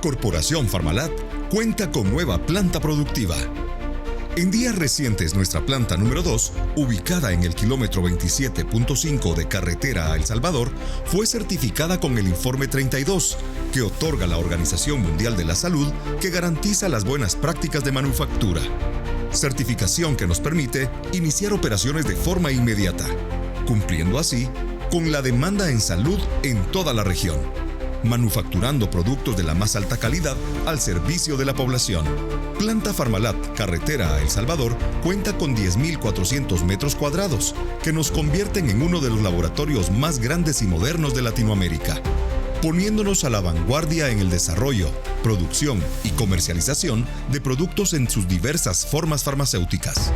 Corporación Farmalat cuenta con nueva planta productiva. En días recientes, nuestra planta número 2, ubicada en el kilómetro 27.5 de carretera a El Salvador, fue certificada con el informe 32, que otorga la Organización Mundial de la Salud, que garantiza las buenas prácticas de manufactura. Certificación que nos permite iniciar operaciones de forma inmediata, cumpliendo así con la demanda en salud en toda la región, manufacturando productos de la más alta calidad al servicio de la población. Planta Farmalat, carretera a El Salvador, cuenta con 10.400 metros cuadrados, que nos convierten en uno de los laboratorios más grandes y modernos de Latinoamérica, poniéndonos a la vanguardia en el desarrollo, producción y comercialización de productos en sus diversas formas farmacéuticas.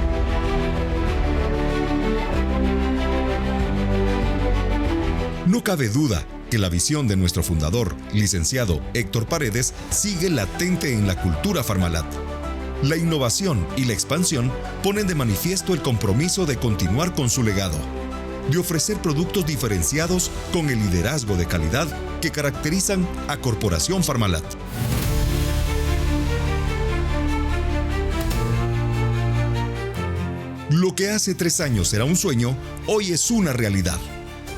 No cabe duda que la visión de nuestro fundador, licenciado Héctor Paredes, sigue latente en la cultura Farmalat. La innovación y la expansión ponen de manifiesto el compromiso de continuar con su legado, de ofrecer productos diferenciados con el liderazgo de calidad que caracterizan a Corporación Farmalat. Lo que hace 3 años era un sueño, hoy es una realidad.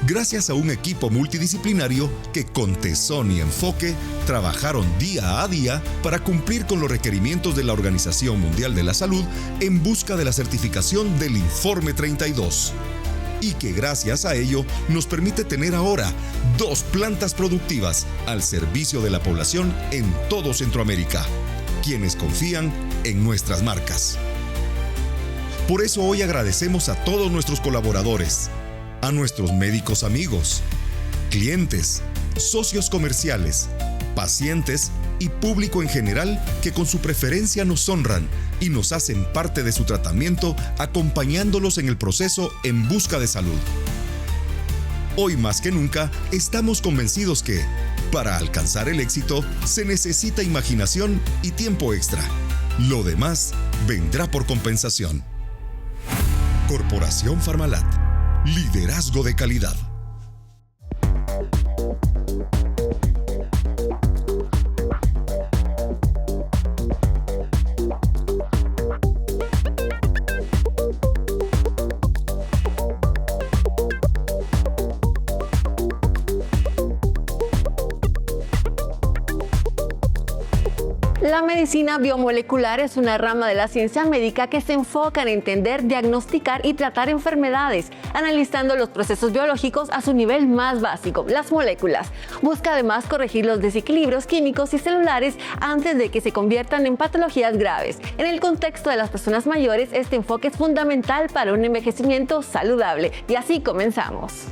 Gracias a un equipo multidisciplinario que con tesón y enfoque trabajaron día a día para cumplir con los requerimientos de la Organización Mundial de la Salud en busca de la certificación del Informe 32. Y que gracias a ello nos permite tener ahora 2 plantas productivas al servicio de la población en todo Centroamérica, quienes confían en nuestras marcas. Por eso hoy agradecemos a todos nuestros colaboradores, a nuestros médicos amigos, clientes, socios comerciales, pacientes y público en general que con su preferencia nos honran y nos hacen parte de su tratamiento acompañándolos en el proceso en busca de salud. Hoy más que nunca estamos convencidos que, para alcanzar el éxito, se necesita imaginación y tiempo extra. Lo demás vendrá por compensación. Corporación Farmalat. Liderazgo de calidad. La medicina biomolecular es una rama de la ciencia médica que se enfoca en entender, diagnosticar y tratar enfermedades, analizando los procesos biológicos a su nivel más básico, las moléculas. Busca además corregir los desequilibrios químicos y celulares antes de que se conviertan en patologías graves. En el contexto de las personas mayores, este enfoque es fundamental para un envejecimiento saludable. Y así comenzamos.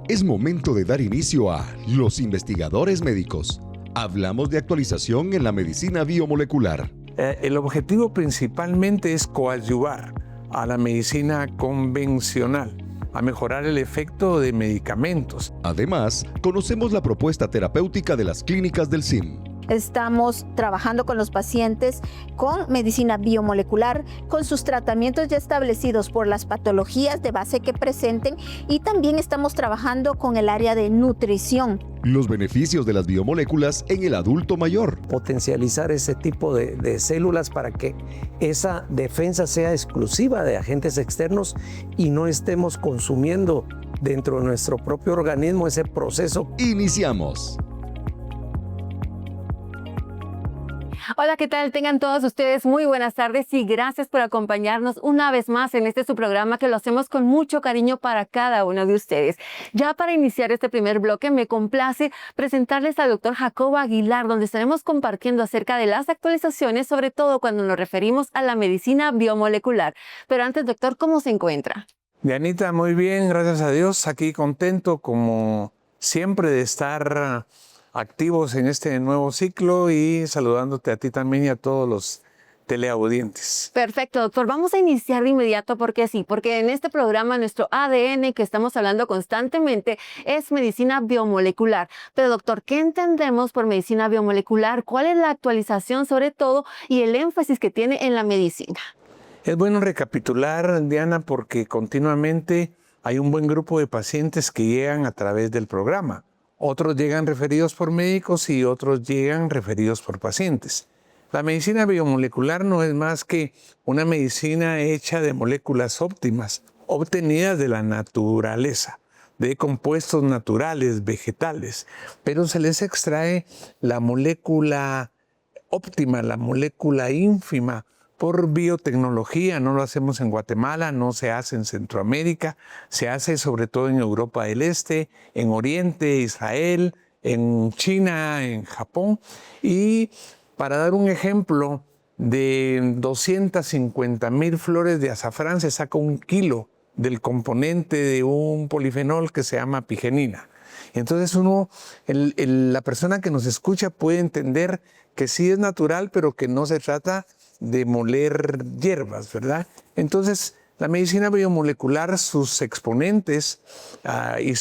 Es momento de dar inicio a Los Investigadores Médicos. Hablamos de actualización en la medicina biomolecular. El objetivo principalmente es coadyuvar a la medicina convencional, a mejorar el efecto de medicamentos. Además, conocemos la propuesta terapéutica de las clínicas del CIM. Estamos trabajando con los pacientes con medicina biomolecular, con sus tratamientos ya establecidos por las patologías de base que presenten, y también estamos trabajando con el área de nutrición. Los beneficios de las biomoléculas en el adulto mayor. Potencializar ese tipo de células para que esa defensa sea exclusiva de agentes externos y no estemos consumiendo dentro de nuestro propio organismo ese proceso. Iniciamos. Hola, ¿qué tal? Tengan todos ustedes muy buenas tardes y gracias por acompañarnos una vez más en este su programa, que lo hacemos con mucho cariño para cada uno de ustedes. Ya para iniciar este primer bloque, me complace presentarles al doctor Jacobo Aguilar, donde estaremos compartiendo acerca de las actualizaciones, sobre todo cuando nos referimos a la medicina biomolecular. Pero antes, doctor, ¿cómo se encuentra? Dianita, muy bien, gracias a Dios. Aquí contento, como siempre, de estar activos en este nuevo ciclo y saludándote a ti también y a todos los teleaudientes. Perfecto, doctor. Vamos a iniciar de inmediato porque en este programa nuestro ADN que estamos hablando constantemente es medicina biomolecular. Pero, doctor, ¿qué entendemos por medicina biomolecular? ¿Cuál es la actualización sobre todo y el énfasis que tiene en la medicina? Es bueno recapitular, Diana, porque continuamente hay un buen grupo de pacientes que llegan a través del programa otros llegan referidos por médicos y otros llegan referidos por pacientes. La medicina biomolecular no es más que una medicina hecha de moléculas óptimas, obtenidas de la naturaleza, de compuestos naturales, vegetales, pero se les extrae la molécula óptima, la molécula ínfima, por biotecnología. No lo hacemos en Guatemala, no se hace en Centroamérica, se hace sobre todo en Europa del Este, en Oriente, Israel, en China, en Japón. Y para dar un ejemplo, de 250,000 flores de azafrán se saca 1 kilo del componente de un polifenol que se llama pigenina. Entonces la persona que nos escucha puede entender que sí es natural, pero que no se trata de moler hierbas, ¿verdad? Entonces, la medicina biomolecular, sus exponentes y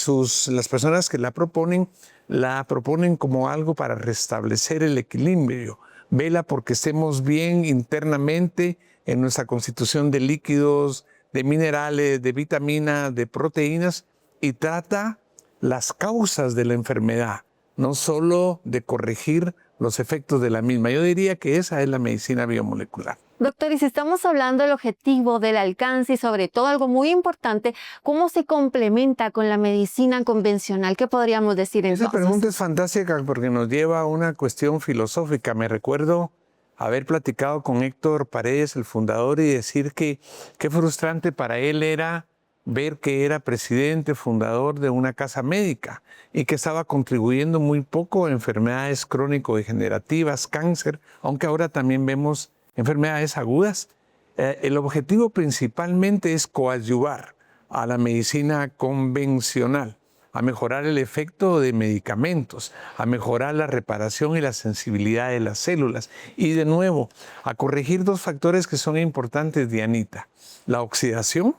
las personas que la proponen como algo para restablecer el equilibrio. Vela porque estemos bien internamente en nuestra constitución de líquidos, de minerales, de vitaminas, de proteínas, y trata las causas de la enfermedad, no solo de corregir los efectos de la misma. Yo diría que esa es la medicina biomolecular. Doctor, y si estamos hablando del objetivo, del alcance y sobre todo algo muy importante, ¿cómo se complementa con la medicina convencional? ¿Qué podríamos decir entonces? Esa pregunta es fantástica porque nos lleva a una cuestión filosófica. Me recuerdo haber platicado con Héctor Paredes, el fundador, y decir que qué frustrante para él era ver que era presidente, fundador de una casa médica y que estaba contribuyendo muy poco a enfermedades crónico-degenerativas, cáncer, aunque ahora también vemos enfermedades agudas. El objetivo principalmente es coadyuvar a la medicina convencional, a mejorar el efecto de medicamentos, a mejorar la reparación y la sensibilidad de las células y, de nuevo, a corregir 2 factores que son importantes, Dianita: la oxidación,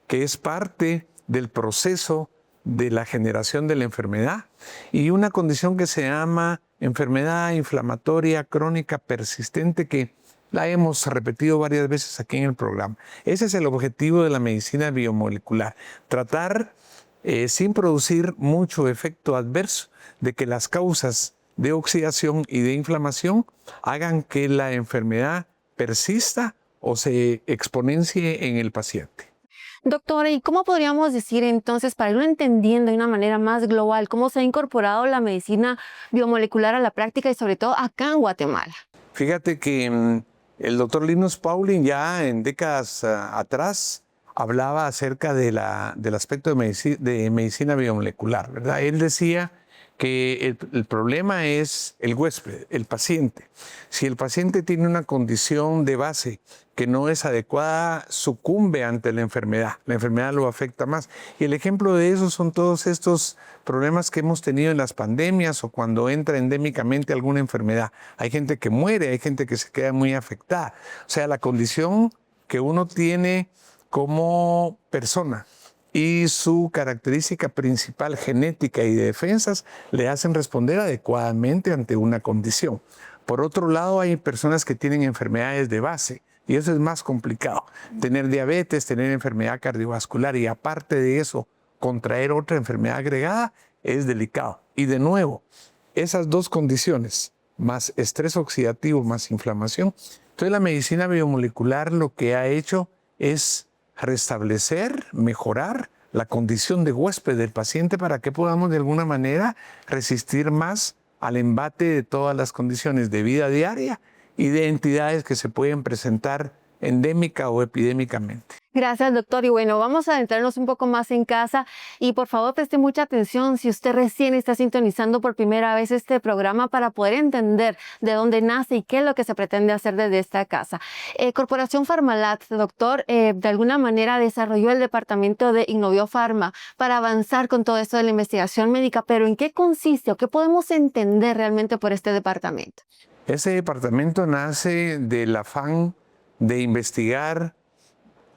que es parte del proceso de la generación de la enfermedad, y una condición que se llama enfermedad inflamatoria crónica persistente, que la hemos repetido varias veces aquí en el programa. Ese es el objetivo de la medicina biomolecular: tratar, sin producir mucho efecto adverso, de que las causas de oxidación y de inflamación hagan que la enfermedad persista o se exponencie en el paciente. Doctora, ¿y cómo podríamos decir entonces, para irlo entendiendo de una manera más global, cómo se ha incorporado la medicina biomolecular a la práctica y sobre todo acá en Guatemala? Fíjate que el doctor Linus Pauling ya en décadas atrás hablaba acerca del aspecto de medicina biomolecular, ¿verdad? Él decía que el problema es el huésped, el paciente. Si el paciente tiene una condición de base que no es adecuada, sucumbe ante la enfermedad lo afecta más. Y el ejemplo de eso son todos estos problemas que hemos tenido en las pandemias o cuando entra endémicamente alguna enfermedad. Hay gente que muere, hay gente que se queda muy afectada. O sea, la condición que uno tiene como persona y su característica principal genética y de defensas le hacen responder adecuadamente ante una condición. Por otro lado, hay personas que tienen enfermedades de base y eso es más complicado. Tener diabetes, tener enfermedad cardiovascular y aparte de eso, contraer otra enfermedad agregada es delicado. Y de nuevo, esas 2 condiciones, más estrés oxidativo, más inflamación. Entonces la medicina biomolecular lo que ha hecho es restablecer, mejorar la condición de huésped del paciente para que podamos de alguna manera resistir más al embate de todas las condiciones de vida diaria y de entidades que se pueden presentar endémica o epidémicamente. Gracias, doctor. Y bueno, vamos a adentrarnos un poco más en casa y por favor preste mucha atención si usted recién está sintonizando por primera vez este programa para poder entender de dónde nace y qué es lo que se pretende hacer desde esta casa. Corporación Farmalat, doctor, de alguna manera desarrolló el departamento de Innoviofarma para avanzar con todo esto de la investigación médica, pero ¿en qué consiste o qué podemos entender realmente por este departamento? Ese departamento nace del afán de investigar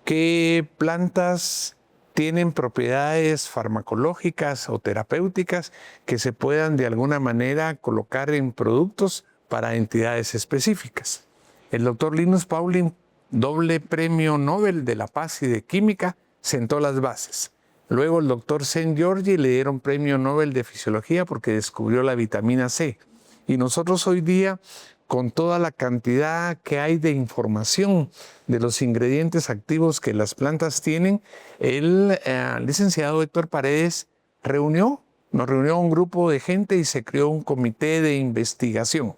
qué plantas tienen propiedades farmacológicas o terapéuticas que se puedan de alguna manera colocar en productos para entidades específicas. El doctor Linus Pauling, doble premio Nobel de la Paz y de Química, sentó las bases. Luego el doctor St. George le dieron premio Nobel de Fisiología porque descubrió la vitamina C. Y nosotros hoy día, con toda la cantidad que hay de información de los ingredientes activos que las plantas tienen, el licenciado Héctor Paredes nos reunió un grupo de gente y se creó un comité de investigación.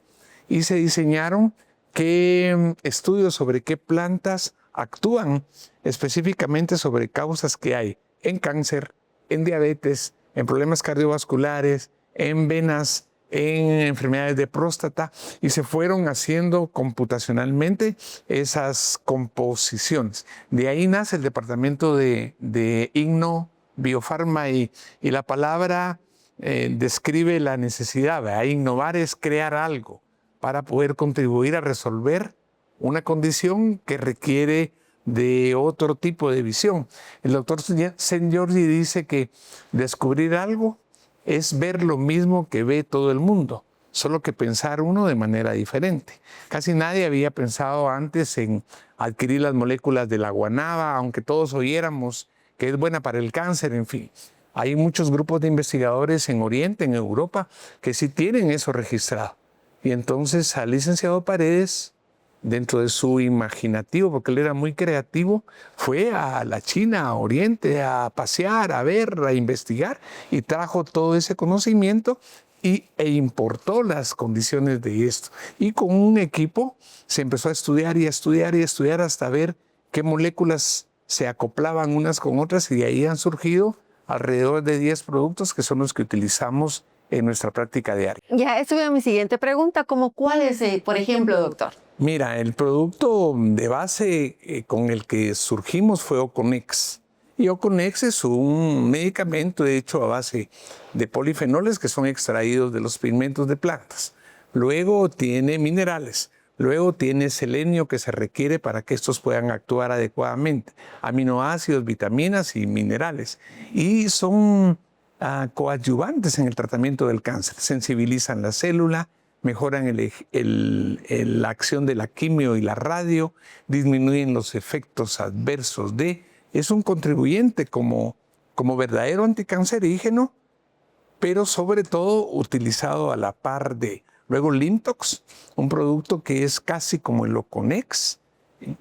Y se diseñaron estudios sobre qué plantas actúan específicamente sobre causas que hay en cáncer, en diabetes, en problemas cardiovasculares, en venas, en enfermedades de próstata, y se fueron haciendo computacionalmente esas composiciones. De ahí nace el departamento de Igno Biofarma y la palabra describe la necesidad. ¿Verdad? Innovar es crear algo para poder contribuir a resolver una condición que requiere de otro tipo de visión. El doctor St. George dice que descubrir algo es ver lo mismo que ve todo el mundo, solo que pensar uno de manera diferente. Casi nadie había pensado antes en adquirir las moléculas de la guanábana, aunque todos oyéramos que es buena para el cáncer, en fin. Hay muchos grupos de investigadores en Oriente, en Europa, que sí tienen eso registrado. Y entonces al licenciado Paredes, dentro de su imaginativo, porque él era muy creativo, fue a la China, a Oriente, a pasear, a ver, a investigar, y trajo todo ese conocimiento e importó las condiciones de esto. Y con un equipo se empezó a estudiar y a estudiar y a estudiar hasta ver qué moléculas se acoplaban unas con otras, y de ahí han surgido alrededor de 10 productos que son los que utilizamos en nuestra práctica diaria. Ya, eso es mi siguiente pregunta, como ¿cuál es, por ejemplo, doctor? Mira, el producto de base con el que surgimos fue Oconex. Y Oconex es un medicamento hecho a base de polifenoles que son extraídos de los pigmentos de plantas. Luego tiene minerales. Luego tiene selenio que se requiere para que estos puedan actuar adecuadamente. Aminoácidos, vitaminas y minerales. Y son coadyuvantes en el tratamiento del cáncer. Sensibilizan la célula, mejoran la acción de la quimio y la radio, disminuyen los efectos adversos es un contribuyente como verdadero anticancerígeno, pero sobre todo utilizado a la par de. Luego Limtox, un producto que es casi como el Oconex,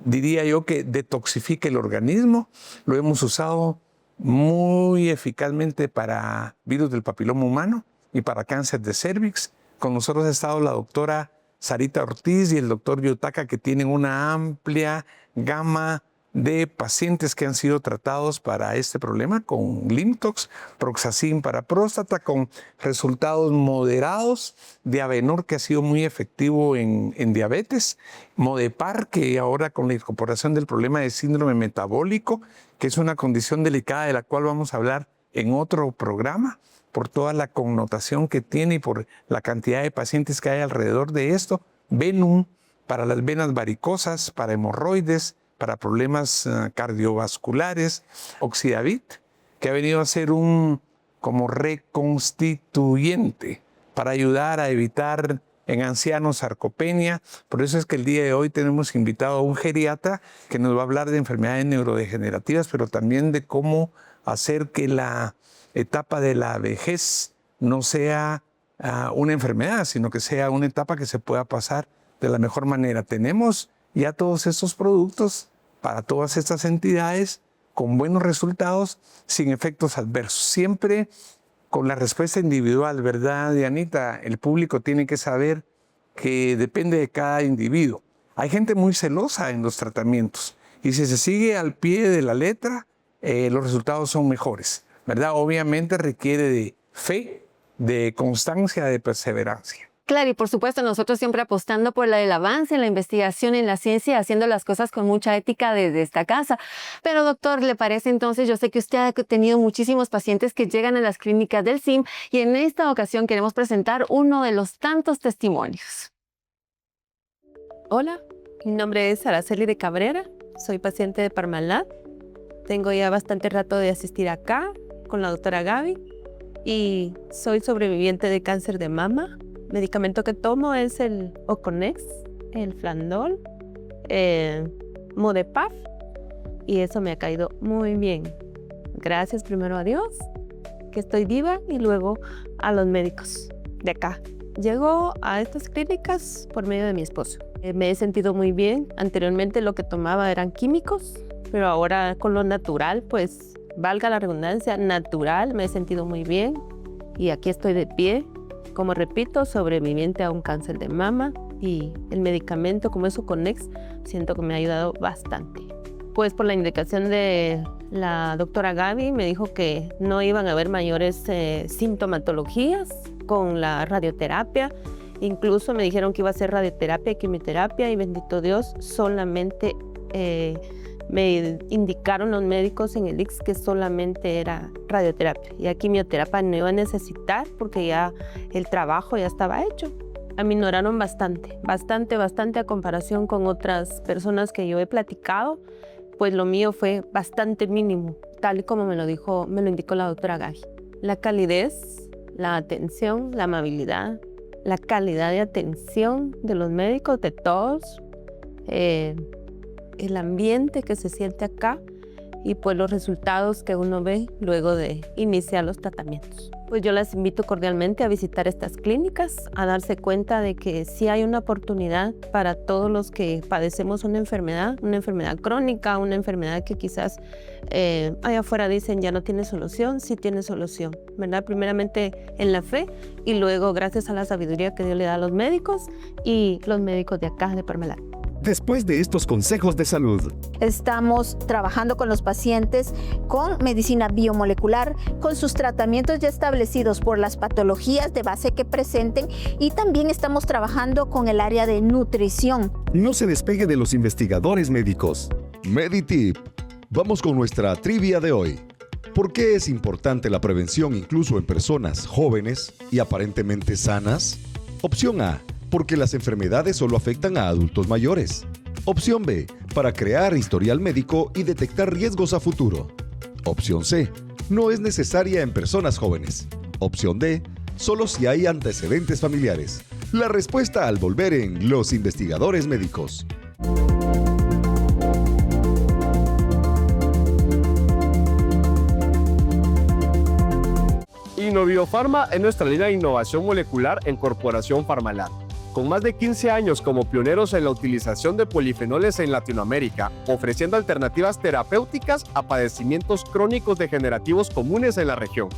diría yo que detoxifica el organismo, lo hemos usado muy eficazmente para virus del papiloma humano y para cáncer de cervix. Con nosotros ha estado la doctora Sarita Ortiz y el doctor Yutaka, que tienen una amplia gama de pacientes que han sido tratados para este problema con Limtox, Proxazin para próstata, con resultados moderados, de Avenor, que ha sido muy efectivo en diabetes, Modepar, que ahora con la incorporación del problema de síndrome metabólico, que es una condición delicada de la cual vamos a hablar en otro programa, por toda la connotación que tiene y por la cantidad de pacientes que hay alrededor de esto. Venum, para las venas varicosas, para hemorroides, para problemas cardiovasculares. Oxidavit, que ha venido a ser como reconstituyente para ayudar a evitar en ancianos sarcopenia. Por eso es que el día de hoy tenemos invitado a un geriatra que nos va a hablar de enfermedades neurodegenerativas, pero también de cómo hacer que la etapa de la vejez no sea una enfermedad, sino que sea una etapa que se pueda pasar de la mejor manera. Tenemos ya todos estos productos para todas estas entidades con buenos resultados, sin efectos adversos. Siempre con la respuesta individual, ¿verdad, Dianita? El público tiene que saber que depende de cada individuo. Hay gente muy celosa en los tratamientos y si se sigue al pie de la letra, los resultados son mejores, ¿verdad? Obviamente requiere de fe, de constancia, de perseverancia. Claro, y por supuesto nosotros siempre apostando por el avance en la investigación, en la ciencia, haciendo las cosas con mucha ética desde esta casa. Pero doctor, ¿le parece entonces? Yo sé que usted ha tenido muchísimos pacientes que llegan a las clínicas del CIM y en esta ocasión queremos presentar uno de los tantos testimonios. Hola, mi nombre es Araceli de Cabrera, soy paciente de Parmalat. Tengo ya bastante rato de asistir acá con la doctora Gaby y soy sobreviviente de cáncer de mama. El medicamento que tomo es el Oconex, el Flandol, Modepar y eso me ha caído muy bien. gracias primero a Dios que estoy viva y luego a los médicos de acá. Llego a estas clínicas por medio de mi esposo. Me he sentido muy bien. Anteriormente lo que tomaba eran químicos, pero ahora con lo natural, pues valga la redundancia, natural, me he sentido muy bien y aquí estoy de pie, como repito, sobreviviente a un cáncer de mama, y el medicamento como es Oconex siento que me ha ayudado bastante. Pues por la indicación de la doctora Gaby me dijo que no iban a haber mayores sintomatologías con la radioterapia. Incluso me dijeron que iba a ser radioterapia y quimioterapia, y bendito Dios, solamente me indicaron los médicos en el IX que solamente era radioterapia. Y a quimioterapia no iba a necesitar porque ya el trabajo ya estaba hecho. Aminoraron bastante a comparación con otras personas que yo he platicado. Pues lo mío fue bastante mínimo, tal y como me lo indicó la doctora Gaby. La calidez, la atención, la amabilidad, la calidad de atención de los médicos, de todos, el ambiente que se siente acá y pues los resultados que uno ve luego de iniciar los tratamientos. Pues yo las invito cordialmente a visitar estas clínicas, a darse cuenta de que sí hay una oportunidad para todos los que padecemos una enfermedad crónica, una enfermedad que quizás allá afuera dicen ya no tiene solución. Sí tiene solución, ¿verdad? Primeramente en la fe y luego gracias a la sabiduría que Dios le da a los médicos y los médicos de acá de Parmalat. Después de estos consejos de salud, estamos trabajando con los pacientes con medicina biomolecular, con sus tratamientos ya establecidos por las patologías de base que presenten, y también estamos trabajando con el área de nutrición. no se despegue de los investigadores médicos. Meditip. Vamos con nuestra trivia de hoy. ¿Por qué es importante la prevención incluso en personas jóvenes y aparentemente sanas? Opción A. Porque las enfermedades solo afectan a adultos mayores. Opción B, para crear historial médico y detectar riesgos a futuro. Opción C, no es necesaria en personas jóvenes. Opción D, solo si hay antecedentes familiares. La respuesta al volver en Los Investigadores Médicos. Innoviofarma es nuestra línea de innovación molecular en Corporación Parmalat. Con más de 15 años como pioneros en la utilización de polifenoles en Latinoamérica, ofreciendo alternativas terapéuticas a padecimientos crónicos degenerativos comunes en la región.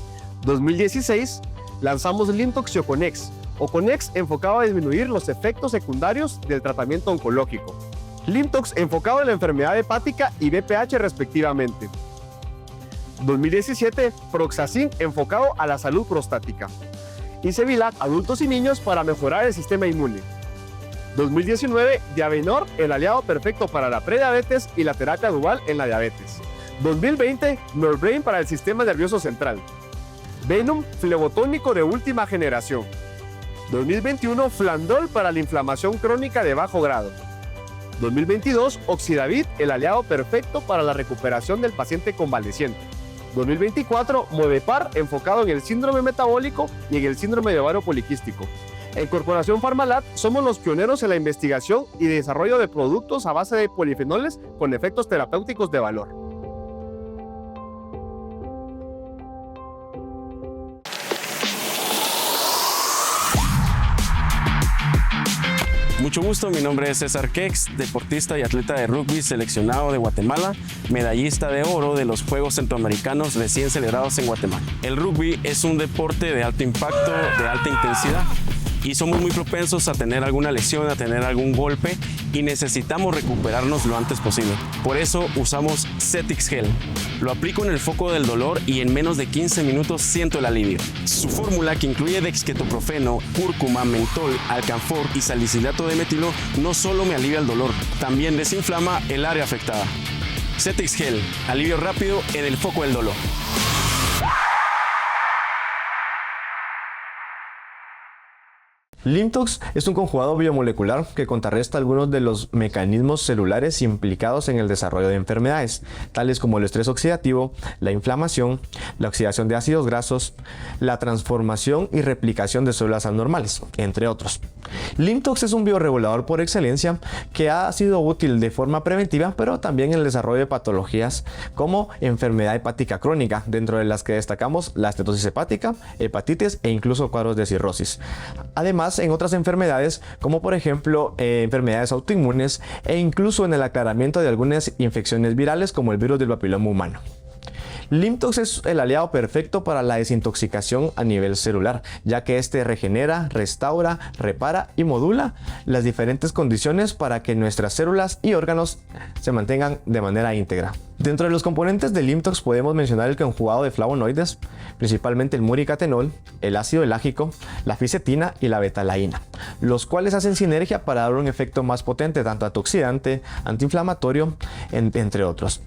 2016, lanzamos Limtox y Oconex. Oconex enfocado a disminuir los efectos secundarios del tratamiento oncológico. Limtox enfocado en la enfermedad hepática y BPH respectivamente. 2017, Proxacin enfocado a la salud prostática. Y Sevilac, adultos y niños para mejorar el sistema inmune. 2019, Diabenor, el aliado perfecto para la prediabetes y la terapia dual en la diabetes. 2020, Norbrain para el sistema nervioso central. Venom, flebotónico de última generación. 2021, Flandol para la inflamación crónica de bajo grado. 2022, Oxidavit, el aliado perfecto para la recuperación del paciente convaleciente. 2024, Modepar, enfocado en el síndrome metabólico y en el síndrome de ovario poliquístico. En Corporación Parmalat somos los pioneros en la investigación y desarrollo de productos a base de polifenoles con efectos terapéuticos de valor. Mucho gusto, mi nombre es César Kex, deportista y atleta de rugby seleccionado de Guatemala, medallista de oro de los Juegos Centroamericanos recién celebrados en Guatemala. El rugby es un deporte de alto impacto, de alta intensidad, y somos muy propensos a tener alguna lesión, a tener algún golpe, y necesitamos recuperarnos lo antes posible. Por eso usamos Cetix Gel. Lo aplico en el foco del dolor y en menos de 15 minutos siento el alivio. Su fórmula, que incluye dexketoprofeno, cúrcuma, mentol, alcanfor y salicilato de metilo, no solo me alivia el dolor, también desinflama el área afectada. Cetix Gel, alivio rápido en el foco del dolor. LYMPTOX es un conjugado biomolecular que contrarresta algunos de los mecanismos celulares implicados en el desarrollo de enfermedades, tales como el estrés oxidativo, la inflamación, la oxidación de ácidos grasos, la transformación y replicación de células anormales, entre otros. LYMPTOX es un bioregulador por excelencia que ha sido útil de forma preventiva, pero también en el desarrollo de patologías como enfermedad hepática crónica, dentro de las que destacamos la estenosis hepática, hepatitis e incluso cuadros de cirrosis. Además, en otras enfermedades, como por ejemplo enfermedades autoinmunes e incluso en el aclaramiento de algunas infecciones virales como el virus del papiloma humano. LYMPTOX es el aliado perfecto para la desintoxicación a nivel celular, ya que este regenera, restaura, repara y modula las diferentes condiciones para que nuestras células y órganos se mantengan de manera íntegra. Dentro de los componentes de LYMPTOX podemos mencionar el conjugado de flavonoides, principalmente el muricatenol, el ácido elágico, la fisetina y la betalaína, los cuales hacen sinergia para dar un efecto más potente tanto antioxidante, antiinflamatorio, entre otros.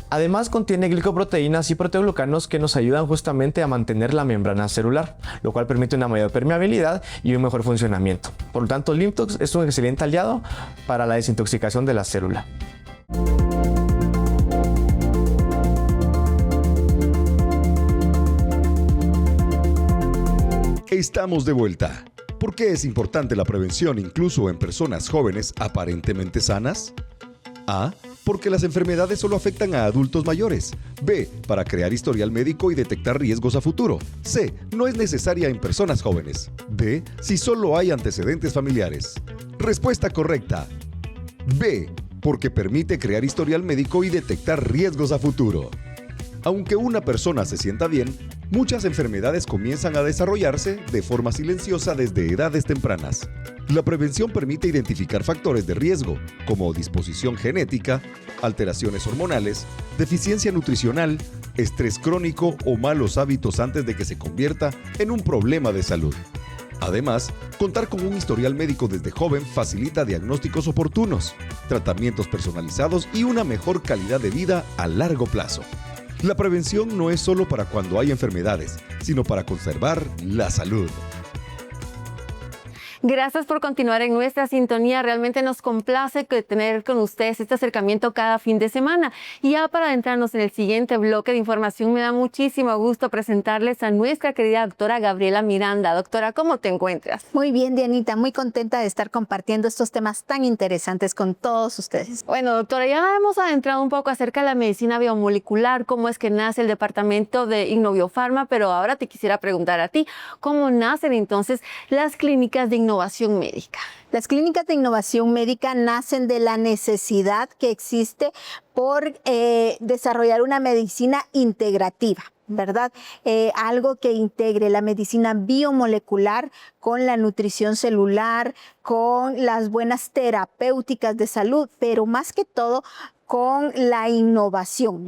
Además contiene glicoproteínas y proteoglucanos que nos ayudan justamente a mantener la membrana celular, lo cual permite una mayor permeabilidad y un mejor funcionamiento. Por lo tanto, LYMPTOX es un excelente aliado para la desintoxicación de la célula. Estamos de vuelta. ¿Por qué es importante la prevención incluso en personas jóvenes aparentemente sanas? A. Porque las enfermedades solo afectan a adultos mayores. B. Para crear historial médico y detectar riesgos a futuro. C. No es necesaria en personas jóvenes. D. Si solo hay antecedentes familiares. Respuesta correcta. B. Porque permite crear historial médico y detectar riesgos a futuro. Aunque una persona se sienta bien, muchas enfermedades comienzan a desarrollarse de forma silenciosa desde edades tempranas. La prevención permite identificar factores de riesgo, como disposición genética, alteraciones hormonales, deficiencia nutricional, estrés crónico o malos hábitos antes de que se convierta en un problema de salud. Además, contar con un historial médico desde joven facilita diagnósticos oportunos, tratamientos personalizados y una mejor calidad de vida a largo plazo. La prevención no es solo para cuando hay enfermedades, sino para conservar la salud. Gracias por continuar en nuestra sintonía. Realmente nos complace tener con ustedes este acercamiento cada fin de semana. Y ya para adentrarnos en el siguiente bloque de información, me da muchísimo gusto presentarles a nuestra querida doctora Gabriela Miranda. Doctora, ¿cómo te encuentras? Muy bien, Dianita, muy contenta de estar compartiendo estos temas tan interesantes con todos ustedes. Bueno, doctora, ya hemos adentrado un poco acerca de la medicina biomolecular, cómo es que nace el departamento de Innoviofarma, pero ahora te quisiera preguntar a ti, ¿cómo nacen entonces las clínicas de innovación médica? Las clínicas de innovación médica nacen de la necesidad que existe por desarrollar una medicina integrativa, ¿verdad? Algo que integre la medicina biomolecular con la nutrición celular, con las buenas terapéuticas de salud, pero más que todo con la innovación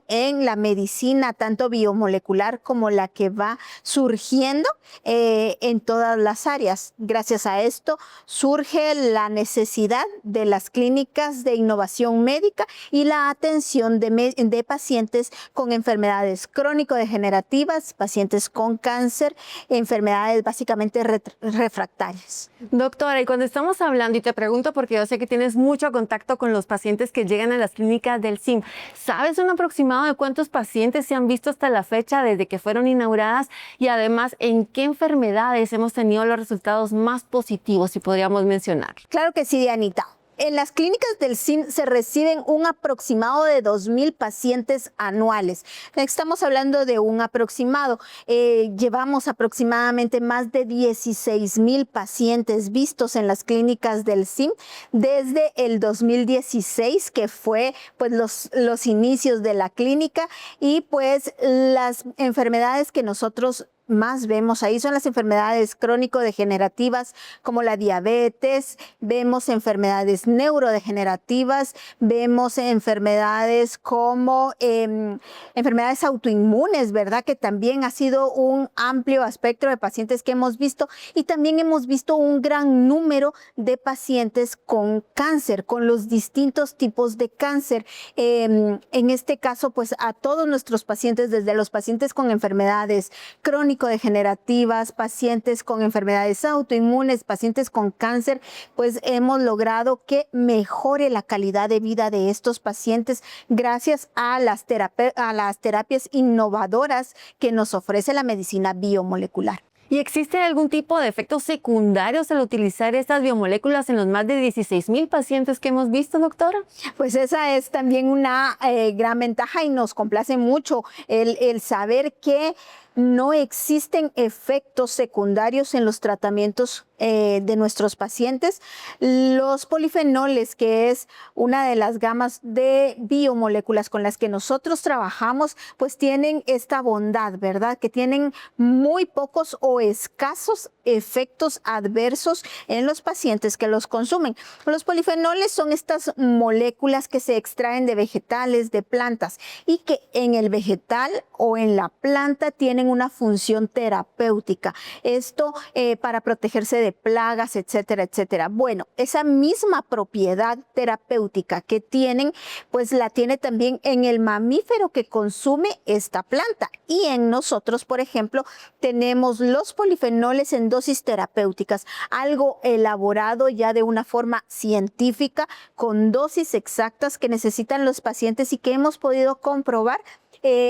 en la medicina, tanto biomolecular como la que va surgiendo en todas las áreas. Gracias a esto surge la necesidad de las clínicas de innovación médica y la atención de pacientes con enfermedades crónico-degenerativas, pacientes con cáncer, enfermedades básicamente refractarias. Doctora, y cuando estamos hablando, y te pregunto porque yo sé que tienes mucho contacto con los pacientes que llegan a las clínicas del CIM, ¿sabes un aproximado de cuántos pacientes se han visto hasta la fecha desde que fueron inauguradas? Y además, ¿en qué enfermedades hemos tenido los resultados más positivos, si podríamos mencionar? Claro que sí, Dianita. En las clínicas del CIM se reciben un aproximado de 2,000 pacientes anuales. Estamos hablando de un aproximado. Llevamos aproximadamente más de 16,000 pacientes vistos en las clínicas del CIM desde el 2016, que fue pues los inicios de la clínica, y pues las enfermedades que nosotros más vemos ahí son las enfermedades crónico-degenerativas como la diabetes, vemos enfermedades neurodegenerativas, vemos enfermedades como enfermedades autoinmunes, ¿verdad? Que también ha sido un amplio espectro de pacientes que hemos visto, y también hemos visto un gran número de pacientes con cáncer, con los distintos tipos de cáncer. En este caso, pues a todos nuestros pacientes, desde los pacientes con enfermedades crónicas, crónico-degenerativas, pacientes con enfermedades autoinmunes, pacientes con cáncer, pues hemos logrado que mejore la calidad de vida de estos pacientes gracias a las terapias innovadoras que nos ofrece la medicina biomolecular. ¿Y existe algún tipo de efectos secundarios al utilizar estas biomoléculas en los más de 16,000 pacientes que hemos visto, doctora? Pues esa es también una gran ventaja y nos complace mucho el saber que no existen efectos secundarios en los tratamientos de nuestros pacientes. Los polifenoles, que es una de las gamas de biomoléculas con las que nosotros trabajamos, pues tienen esta bondad, ¿verdad? Que tienen muy pocos o escasos efectos adversos en los pacientes que los consumen. Los polifenoles son estas moléculas que se extraen de vegetales, de plantas, y que en el vegetal o en la planta tienen una función terapéutica. Esto para protegerse de plagas, etcétera, etcétera. Bueno, esa misma propiedad terapéutica que tienen, pues la tiene también en el mamífero que consume esta planta. Y en nosotros, por ejemplo, tenemos los polifenoles en dosis terapéuticas, algo elaborado ya de una forma científica, con dosis exactas que necesitan los pacientes y que hemos podido comprobar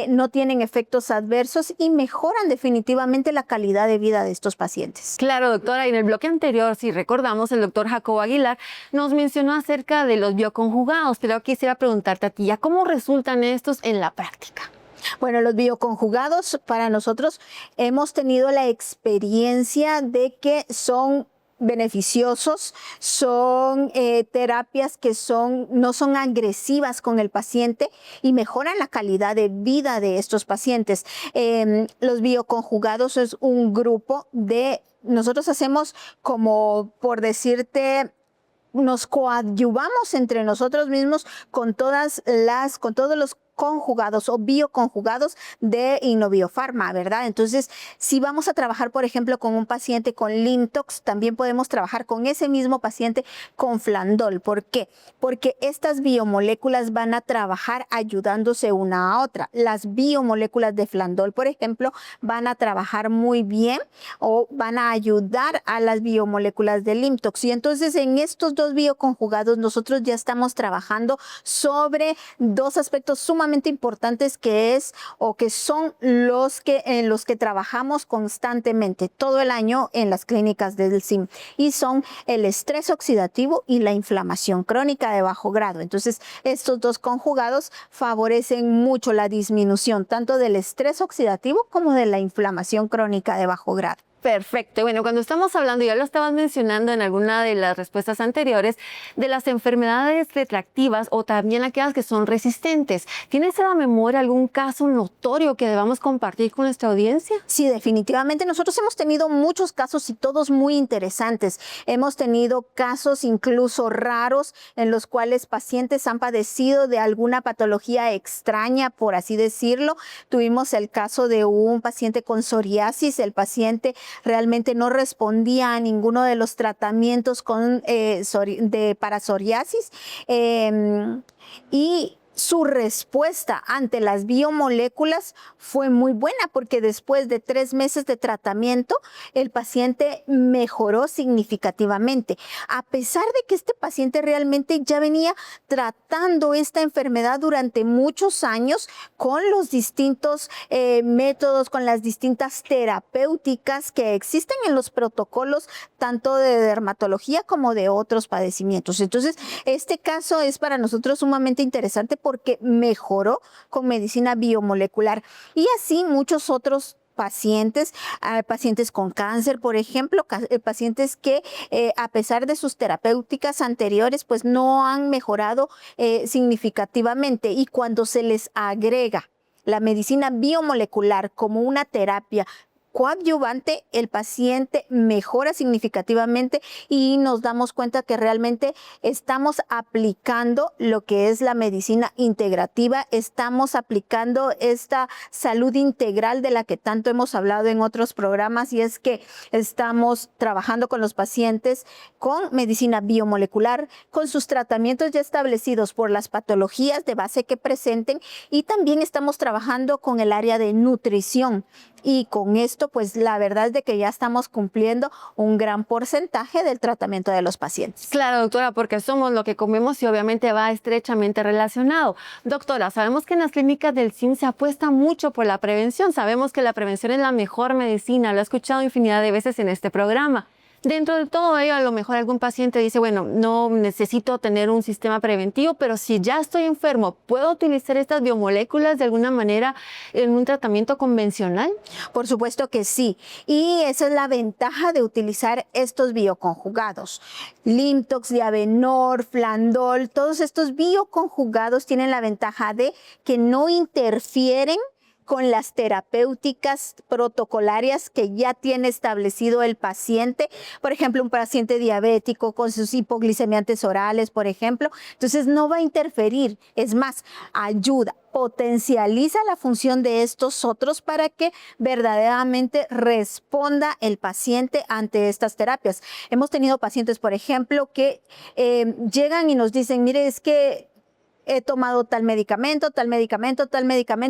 no tienen efectos adversos y mejoran definitivamente la calidad de vida de estos pacientes. Claro, doctora, y en el bloque anterior, si recordamos, el doctor Jacobo Aguilar nos mencionó acerca de los bioconjugados, pero quisiera preguntarte a ti, ¿ya cómo resultan estos en la práctica? Bueno, los bioconjugados para nosotros hemos tenido la experiencia de que son beneficiosos, son terapias que no son agresivas con el paciente y mejoran la calidad de vida de estos pacientes. Los bioconjugados es un grupo nosotros hacemos como, por decirte, nos coadyuvamos entre nosotros mismos con todos los conjugados o bioconjugados de Innoviofarma, ¿verdad? Entonces, si vamos a trabajar, por ejemplo, con un paciente con Limtox, también podemos trabajar con ese mismo paciente con Flandol. ¿Por qué? Porque estas biomoléculas van a trabajar ayudándose una a otra. Las biomoléculas de Flandol, por ejemplo, van a trabajar muy bien o van a ayudar a las biomoléculas de Limtox. Y entonces, en estos dos bioconjugados, nosotros ya estamos trabajando sobre dos aspectos sumamente importantes que son en los que trabajamos constantemente todo el año en las clínicas del SIM, y son el estrés oxidativo y la inflamación crónica de bajo grado. Entonces, estos dos conjugados favorecen mucho la disminución tanto del estrés oxidativo como de la inflamación crónica de bajo grado. Perfecto. Bueno, cuando estamos hablando, ya lo estabas mencionando en alguna de las respuestas anteriores, de las enfermedades retroactivas o también aquellas que son resistentes. ¿Tienes a la memoria algún caso notorio que debamos compartir con nuestra audiencia? Sí, definitivamente. Nosotros hemos tenido muchos casos y todos muy interesantes. Hemos tenido casos incluso raros en los cuales pacientes han padecido de alguna patología extraña, por así decirlo. Tuvimos el caso de un paciente con psoriasis. El paciente realmente no respondía a ninguno de los tratamientos para psoriasis y su respuesta ante las biomoléculas fue muy buena, porque después de 3 meses de tratamiento el paciente mejoró significativamente, a pesar de que este paciente realmente ya venía tratando esta enfermedad durante muchos años con los distintos métodos, con las distintas terapéuticas que existen en los protocolos tanto de dermatología como de otros padecimientos. Entonces, este caso es para nosotros sumamente interesante porque mejoró con medicina biomolecular, y así muchos otros pacientes con cáncer, por ejemplo, pacientes que a pesar de sus terapéuticas anteriores, pues no han mejorado significativamente, y cuando se les agrega la medicina biomolecular como una terapia coadyuvante, el paciente mejora significativamente y nos damos cuenta que realmente estamos aplicando lo que es la medicina integrativa, estamos aplicando esta salud integral de la que tanto hemos hablado en otros programas, y es que estamos trabajando con los pacientes con medicina biomolecular, con sus tratamientos ya establecidos por las patologías de base que presenten, y también estamos trabajando con el área de nutrición, y con esto pues la verdad es de que ya estamos cumpliendo un gran porcentaje del tratamiento de los pacientes. Claro, doctora, porque somos lo que comemos y obviamente va estrechamente relacionado. Doctora, sabemos que en las clínicas del SIM se apuesta mucho por la prevención. Sabemos que la prevención es la mejor medicina. Lo he escuchado infinidad de veces en este programa. Dentro de todo ello, a lo mejor algún paciente dice, bueno, no necesito tener un sistema preventivo, pero si ya estoy enfermo, ¿puedo utilizar estas biomoléculas de alguna manera en un tratamiento convencional? Por supuesto que sí. Y esa es la ventaja de utilizar estos bioconjugados. Limtox, Diabenor, Flandol, todos estos bioconjugados tienen la ventaja de que no interfieren con las terapéuticas protocolarias que ya tiene establecido el paciente. Por ejemplo, un paciente diabético con sus hipoglicemiantes orales, por ejemplo. Entonces no va a interferir. Es más, ayuda, potencializa la función de estos otros para que verdaderamente responda el paciente ante estas terapias. Hemos tenido pacientes, por ejemplo, que llegan y nos dicen, mire, es que he tomado tal medicamento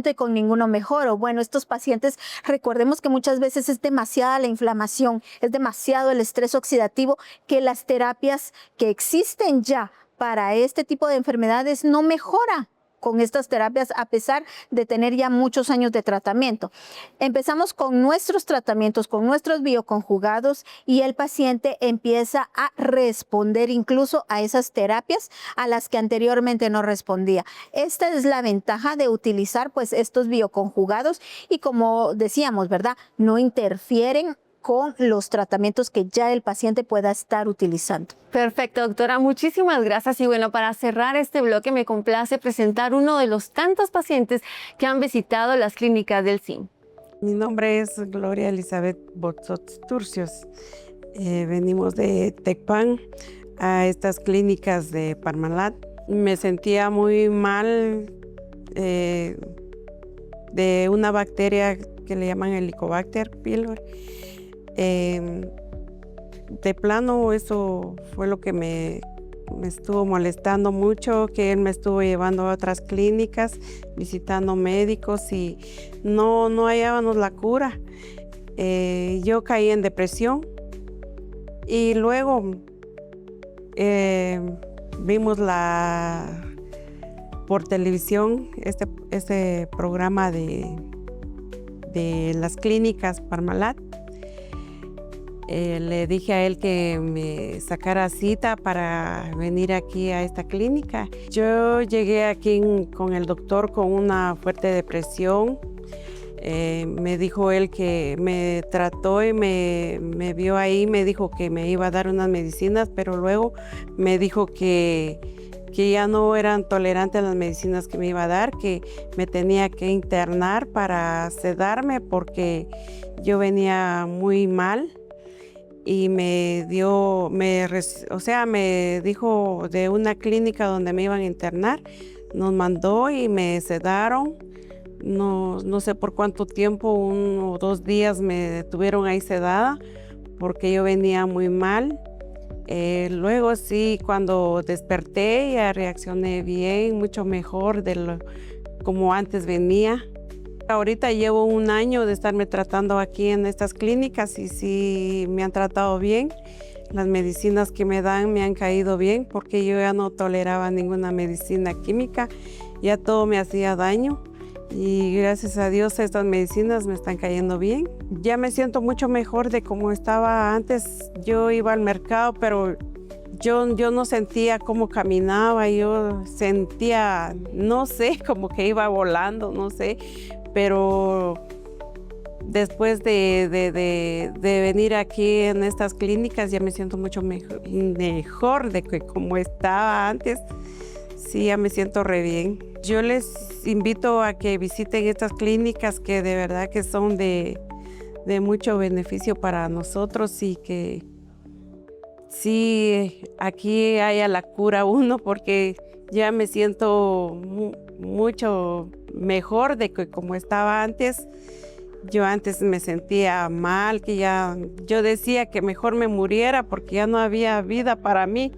y con ninguno mejoro. Bueno, estos pacientes, recordemos que muchas veces es demasiada la inflamación, es demasiado el estrés oxidativo que las terapias que existen ya para este tipo de enfermedades no mejora con estas terapias a pesar de tener ya muchos años de tratamiento. Empezamos con nuestros tratamientos, con nuestros bioconjugados y el paciente empieza a responder incluso a esas terapias a las que anteriormente no respondía. Esta es la ventaja de utilizar pues estos bioconjugados y como decíamos, ¿verdad? No interfieren con los tratamientos que ya el paciente pueda estar utilizando. Perfecto, doctora. Muchísimas gracias. Y bueno, para cerrar este bloque me complace presentar uno de los tantos pacientes que han visitado las clínicas del SIM. Mi nombre es Gloria Elizabeth Botzot Turcios. Venimos de Tecpan a estas clínicas de Parmalat. Me sentía muy mal de una bacteria que le llaman Helicobacter pylori. De plano eso fue lo que me estuvo molestando mucho, que él me estuvo llevando a otras clínicas, visitando médicos y no hallábamos la cura. Yo caí en depresión y luego vimos por televisión este programa de las clínicas Parmalat. Le dije a él que me sacara cita para venir aquí a esta clínica. Yo llegué aquí con el doctor con una fuerte depresión. Me dijo él que me trató y me vio ahí, me dijo que me iba a dar unas medicinas, pero luego me dijo que ya no eran tolerantes a las medicinas que me iba a dar, que me tenía que internar para sedarme porque yo venía muy mal. Y me dijo de una clínica donde me iban a internar, nos mandó y me sedaron. No sé por cuánto tiempo, 1 o 2 días me tuvieron ahí sedada porque yo venía muy mal. Luego sí, cuando desperté ya reaccioné bien, mucho mejor como antes venía. Ahorita llevo 1 año de estarme tratando aquí en estas clínicas y sí me han tratado bien. Las medicinas que me dan me han caído bien porque yo ya no toleraba ninguna medicina química, ya todo me hacía daño y gracias a Dios estas medicinas me están cayendo bien. Ya me siento mucho mejor de como estaba antes. Yo iba al mercado, pero yo no sentía cómo caminaba, yo sentía, no sé, como que iba volando, no sé. Pero después de venir aquí en estas clínicas ya me siento mucho mejor de que como estaba antes. Sí, ya me siento re bien. Yo les invito a que visiten estas clínicas que de verdad que son de mucho beneficio para nosotros y que sí, aquí haya la cura uno porque ya me siento mucho mejor de que como estaba antes. Yo antes me sentía mal, que yo decía que mejor me muriera porque ya no había vida para mí.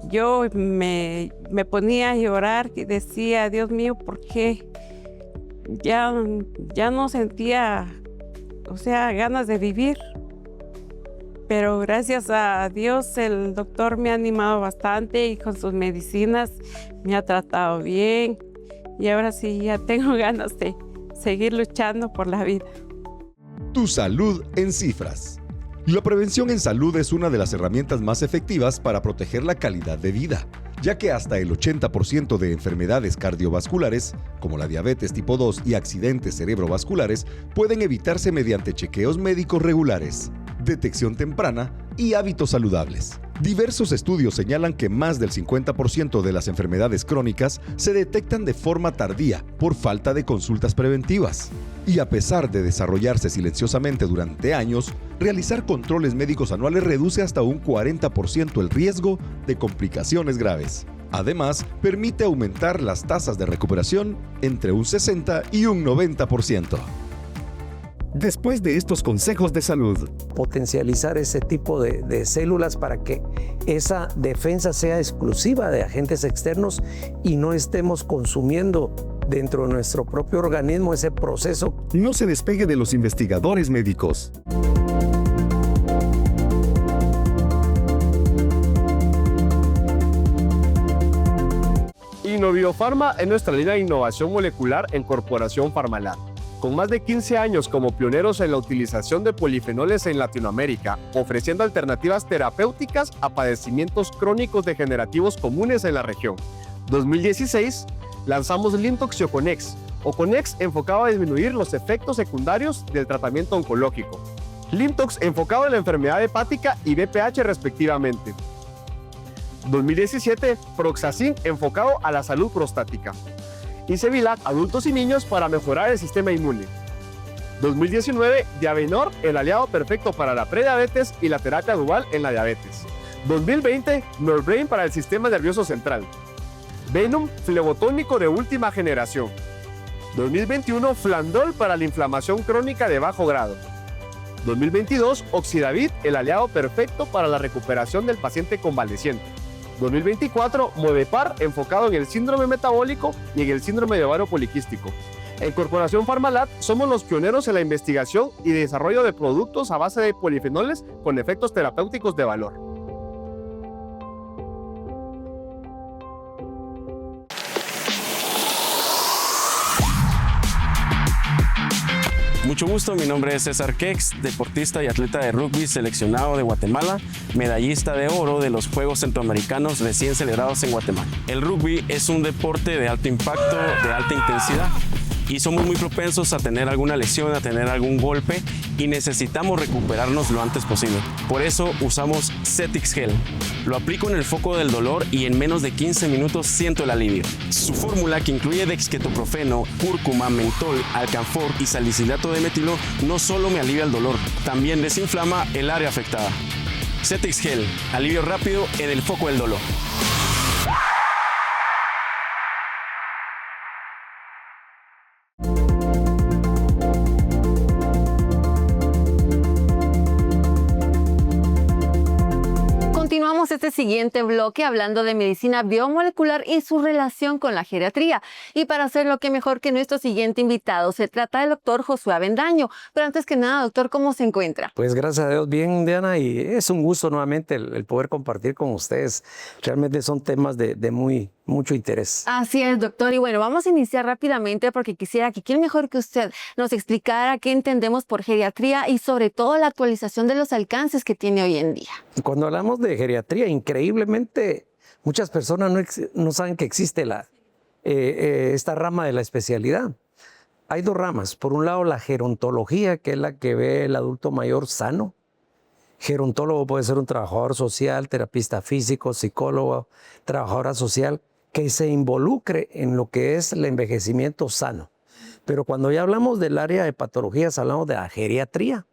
Yo me ponía a llorar y decía, Dios mío, ¿por qué? ya no sentía, ganas de vivir. Pero gracias a Dios el doctor me ha animado bastante y con sus medicinas me ha tratado bien. Y ahora sí ya tengo ganas de seguir luchando por la vida. Tu salud en cifras. La prevención en salud es una de las herramientas más efectivas para proteger la calidad de vida, ya que hasta el 80% de enfermedades cardiovasculares, como la diabetes tipo 2 y accidentes cerebrovasculares, pueden evitarse mediante chequeos médicos regulares, detección temprana y hábitos saludables. Diversos estudios señalan que más del 50% de las enfermedades crónicas se detectan de forma tardía por falta de consultas preventivas. Y a pesar de desarrollarse silenciosamente durante años, realizar controles médicos anuales reduce hasta un 40% el riesgo de complicaciones graves. Además, permite aumentar las tasas de recuperación entre un 60 y un 90%. Después de estos consejos de salud, potencializar ese tipo de células para que esa defensa sea exclusiva de agentes externos y no estemos consumiendo dentro de nuestro propio organismo ese proceso. no se despegue de los investigadores médicos. Innoviofarma es nuestra línea de innovación molecular en Corporación Parmalat. Con más de 15 años como pioneros en la utilización de polifenoles en Latinoamérica, ofreciendo alternativas terapéuticas a padecimientos crónicos degenerativos comunes en la región. 2016, lanzamos Limtox y Oconex. Oconex enfocado a disminuir los efectos secundarios del tratamiento oncológico. Limtox enfocado en la enfermedad hepática y BPH respectivamente. 2017, Proxacin enfocado a la salud prostática. Y Cevilac, adultos y niños para mejorar el sistema inmune. 2019, Diabenor, el aliado perfecto para la prediabetes y la terapia dual en la diabetes. 2020, Norbrain para el sistema nervioso central. Venom, flebotónico de última generación. 2021, Flandol para la inflamación crónica de bajo grado. 2022, Oxidavit, el aliado perfecto para la recuperación del paciente convaleciente. 2024, Movepar, enfocado en el síndrome metabólico y en el síndrome de ovario poliquístico. En Corporación Parmalat somos los pioneros en la investigación y desarrollo de productos a base de polifenoles con efectos terapéuticos de valor. Mucho gusto, mi nombre es César Kex, deportista y atleta de rugby seleccionado de Guatemala, medallista de oro de los Juegos Centroamericanos recién celebrados en Guatemala. El rugby es un deporte de alto impacto, de alta intensidad, y somos muy propensos a tener alguna lesión, a tener algún golpe, y necesitamos recuperarnos lo antes posible. Por eso usamos Cetix Gel. Lo aplico en el foco del dolor y en menos de 15 minutos siento el alivio. Su fórmula, que incluye dexketoprofeno, cúrcuma, mentol, alcanfor y salicilato de metilo, no solo me alivia el dolor, también desinflama el área afectada. Cetix Gel, alivio rápido en el foco del dolor. Continuamos este siguiente bloque hablando de medicina biomolecular y su relación con la geriatría. Y para hacerlo, qué mejor que nuestro siguiente invitado. Se trata del doctor Josué Avendaño. Pero antes que nada, doctor, ¿cómo se encuentra? Pues gracias a Dios, bien, Diana, y es un gusto nuevamente el poder compartir con ustedes. Realmente son temas de mucho interés. Así es, doctor. Y bueno, vamos a iniciar rápidamente porque quisiera que quién mejor que usted nos explicara qué entendemos por geriatría y sobre todo la actualización de los alcances que tiene hoy en día. Cuando hablamos de geriatría, increíblemente muchas personas no saben que existe esta rama de la especialidad. Hay dos ramas. Por un lado, la gerontología, que es la que ve el adulto mayor sano. Gerontólogo puede ser un trabajador social, terapista físico, psicólogo, trabajadora social, que se involucre en lo que es el envejecimiento sano. Pero cuando ya hablamos del área de patologías, hablamos de la geriatría.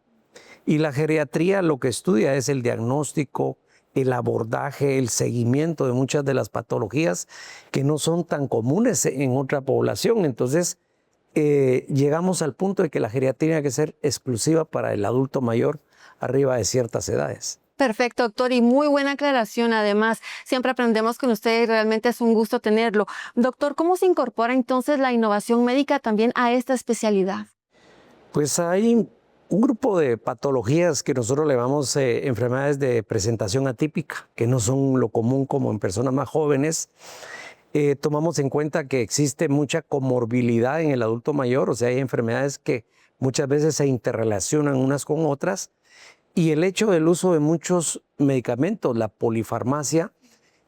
Y la geriatría lo que estudia es el diagnóstico, el abordaje, el seguimiento de muchas de las patologías que no son tan comunes en otra población. Entonces, llegamos al punto de que la geriatría tiene que ser exclusiva para el adulto mayor arriba de ciertas edades. Perfecto, doctor, y muy buena aclaración. Además, siempre aprendemos con usted y realmente es un gusto tenerlo. Doctor, ¿cómo se incorpora entonces la innovación médica también a esta especialidad? Pues hay un grupo de patologías que nosotros le llamamos enfermedades de presentación atípica, que no son lo común como en personas más jóvenes. Tomamos en cuenta que existe mucha comorbilidad en el adulto mayor, o sea, hay enfermedades que muchas veces se interrelacionan unas con otras. Y el hecho del uso de muchos medicamentos, la polifarmacia,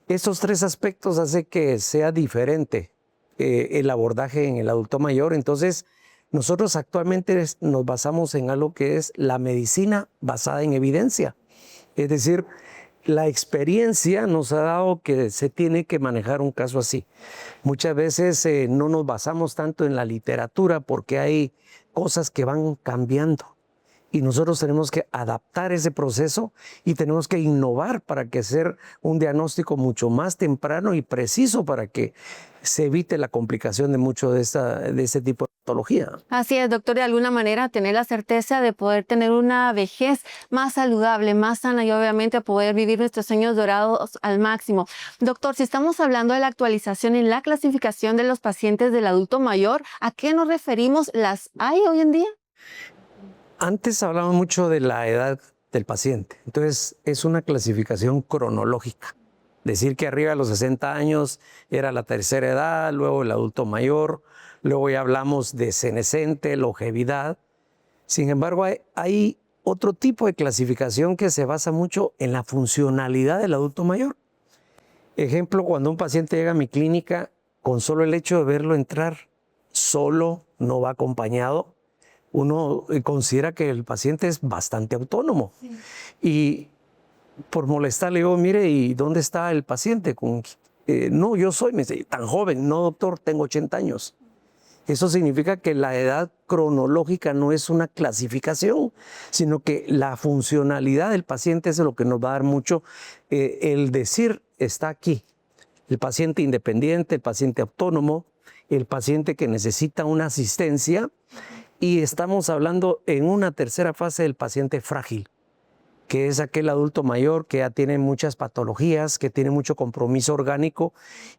estos tres aspectos hace que sea diferente el abordaje en el adulto mayor. Entonces, nosotros actualmente nos basamos en algo que es la medicina basada en evidencia. Es decir, la experiencia nos ha dado que se tiene que manejar un caso así. Muchas veces no nos basamos tanto en la literatura porque hay cosas que van cambiando. Y nosotros tenemos que adaptar ese proceso y tenemos que innovar para que hacer un diagnóstico mucho más temprano y preciso para que se evite la complicación de mucho de este tipo de patología. Así es, doctor, de alguna manera tener la certeza de poder tener una vejez más saludable, más sana y obviamente poder vivir nuestros años dorados al máximo. Doctor, si estamos hablando de la actualización en la clasificación de los pacientes del adulto mayor, ¿a qué nos referimos? ¿Las hay hoy en día? Antes hablábamos mucho de la edad del paciente, entonces es una clasificación cronológica. Decir que arriba de los 60 años era la tercera edad, luego el adulto mayor, luego ya hablamos de senescente, longevidad. Sin embargo, hay otro tipo de clasificación que se basa mucho en la funcionalidad del adulto mayor. Ejemplo, cuando un paciente llega a mi clínica, con solo el hecho de verlo entrar solo, no va acompañado, uno considera que el paciente es bastante autónomo. Sí. Y por molestar le digo, mire, ¿y dónde está el paciente? No, yo soy, me dice, tan joven. No, doctor, tengo 80 años. Eso significa que la edad cronológica no es una clasificación, sino que la funcionalidad del paciente es lo que nos va a dar mucho el decir está aquí. El paciente independiente, el paciente autónomo, el paciente que necesita una asistencia. Y estamos hablando en una tercera fase del paciente frágil, que es aquel adulto mayor que ya tiene muchas patologías, que tiene mucho compromiso orgánico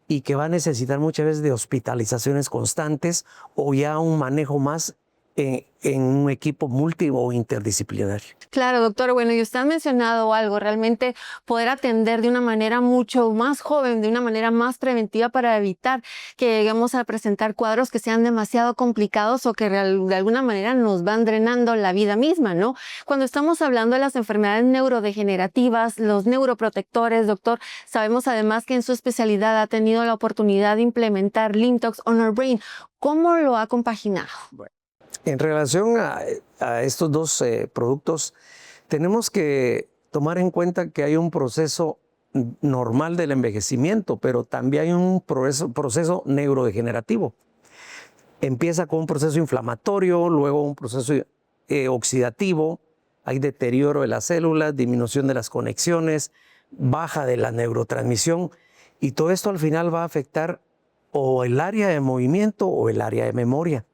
y que va a necesitar muchas veces de hospitalizaciones constantes o ya un manejo más en un equipo multi o interdisciplinario. Claro, doctor. Bueno, y usted ha mencionado algo, realmente poder atender de una manera mucho más joven, de una manera más preventiva para evitar que lleguemos a presentar cuadros que sean demasiado complicados o que de alguna manera nos van drenando la vida misma, ¿no? Cuando estamos hablando de las enfermedades neurodegenerativas, los neuroprotectores, doctor, sabemos además que en su especialidad ha tenido la oportunidad de implementar LymTox on Our Brain. ¿Cómo lo ha compaginado? Bueno. En relación a estos dos productos, tenemos que tomar en cuenta que hay un proceso normal del envejecimiento, pero también hay un proceso neurodegenerativo. Empieza con un proceso inflamatorio, luego un proceso oxidativo, hay deterioro de las células, disminución de las conexiones, baja de la neurotransmisión, y todo esto al final va a afectar o el área de movimiento o el área de memoria.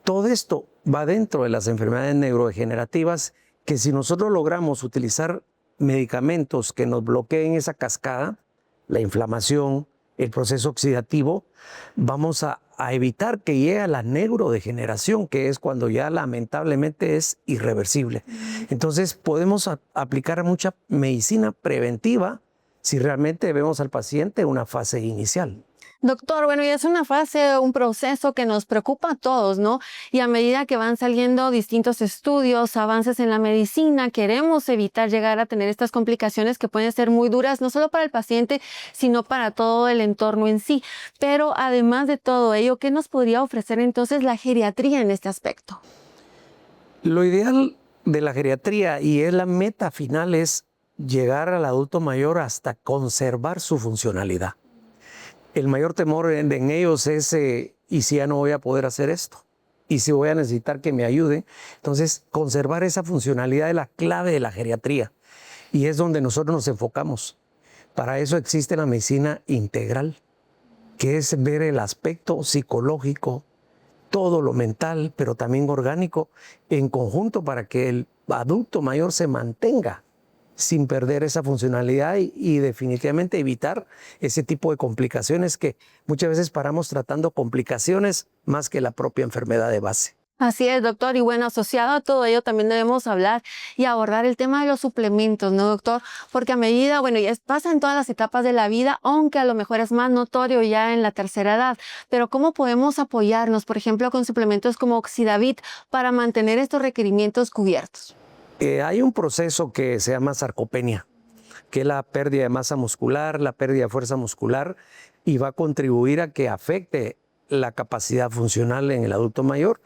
Todo esto va dentro de las enfermedades neurodegenerativas que si nosotros logramos utilizar medicamentos que nos bloqueen esa cascada, la inflamación, el proceso oxidativo, vamos a evitar que llegue a la neurodegeneración, que es cuando ya lamentablemente es irreversible. Entonces podemos aplicar mucha medicina preventiva si realmente vemos al paciente en una fase inicial. Doctor, bueno, y es una fase, un proceso que nos preocupa a todos, ¿no? Y a medida que van saliendo distintos estudios, avances en la medicina, queremos evitar llegar a tener estas complicaciones que pueden ser muy duras, no solo para el paciente, sino para todo el entorno en sí. Pero además de todo ello, ¿qué nos podría ofrecer entonces la geriatría en este aspecto? Lo ideal de la geriatría, y es la meta final, es llegar al adulto mayor hasta conservar su funcionalidad. El mayor temor en ellos es, ¿y si ya no voy a poder hacer esto? ¿Y si voy a necesitar que me ayude? Entonces, conservar esa funcionalidad es la clave de la geriatría y es donde nosotros nos enfocamos. Para eso existe la medicina integral, que es ver el aspecto psicológico, todo lo mental, pero también orgánico, en conjunto para que el adulto mayor se mantenga sin perder esa funcionalidad y definitivamente evitar ese tipo de complicaciones que muchas veces paramos tratando complicaciones más que la propia enfermedad de base. Así es, doctor. Y bueno, asociado a todo ello también debemos hablar y abordar el tema de los suplementos, ¿no, doctor? Porque a medida, bueno, ya pasa en todas las etapas de la vida, aunque a lo mejor es más notorio ya en la tercera edad. Pero ¿cómo podemos apoyarnos, por ejemplo, con suplementos como Oxidavit para mantener estos requerimientos cubiertos? Hay un proceso que se llama sarcopenia, que es la pérdida de masa muscular, la pérdida de fuerza muscular, y va a contribuir a que afecte la capacidad funcional en el adulto mayor.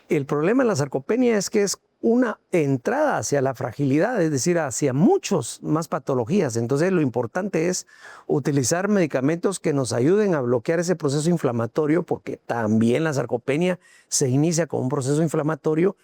El problema de la sarcopenia es que es una entrada hacia la fragilidad, es decir, hacia muchas más patologías. Entonces, lo importante es utilizar medicamentos que nos ayuden a bloquear ese proceso inflamatorio, porque también la sarcopenia se inicia con un proceso inflamatorio,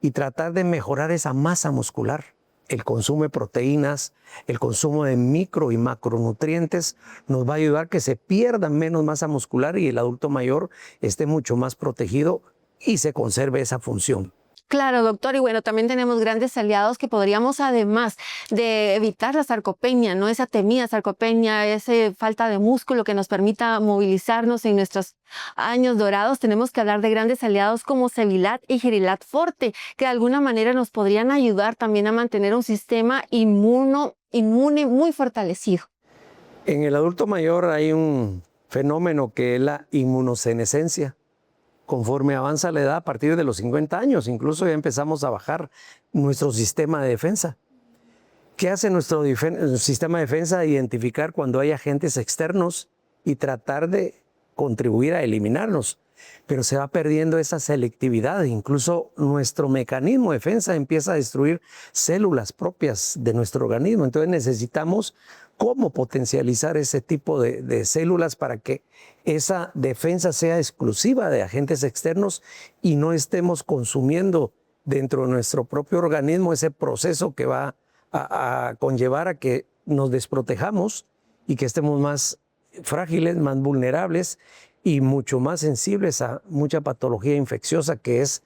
y tratar de mejorar esa masa muscular. El consumo de proteínas, el consumo de micro y macronutrientes nos va a ayudar a que se pierda menos masa muscular y el adulto mayor esté mucho más protegido y se conserve esa función. Claro, doctor. Y bueno, también tenemos grandes aliados que podríamos, además de evitar la sarcopenia, ¿no? Esa temida sarcopenia, esa falta de músculo que nos permita movilizarnos en nuestros años dorados, tenemos que hablar de grandes aliados como Cevilat y Gerilat Forte, que de alguna manera nos podrían ayudar también a mantener un sistema inmune muy fortalecido. En el adulto mayor hay un fenómeno que es la inmunosenescencia. Conforme avanza la edad, a partir de los 50 años, incluso ya empezamos a bajar nuestro sistema de defensa. ¿Qué hace nuestro sistema de defensa? Identificar cuando hay agentes externos y tratar de contribuir a eliminarnos. Pero se va perdiendo esa selectividad. Incluso nuestro mecanismo de defensa empieza a destruir células propias de nuestro organismo. Entonces necesitamos cómo potencializar ese tipo de células para que esa defensa sea exclusiva de agentes externos y no estemos consumiendo dentro de nuestro propio organismo ese proceso que va a conllevar a que nos desprotejamos y que estemos más frágiles, más vulnerables y mucho más sensibles a mucha patología infecciosa que es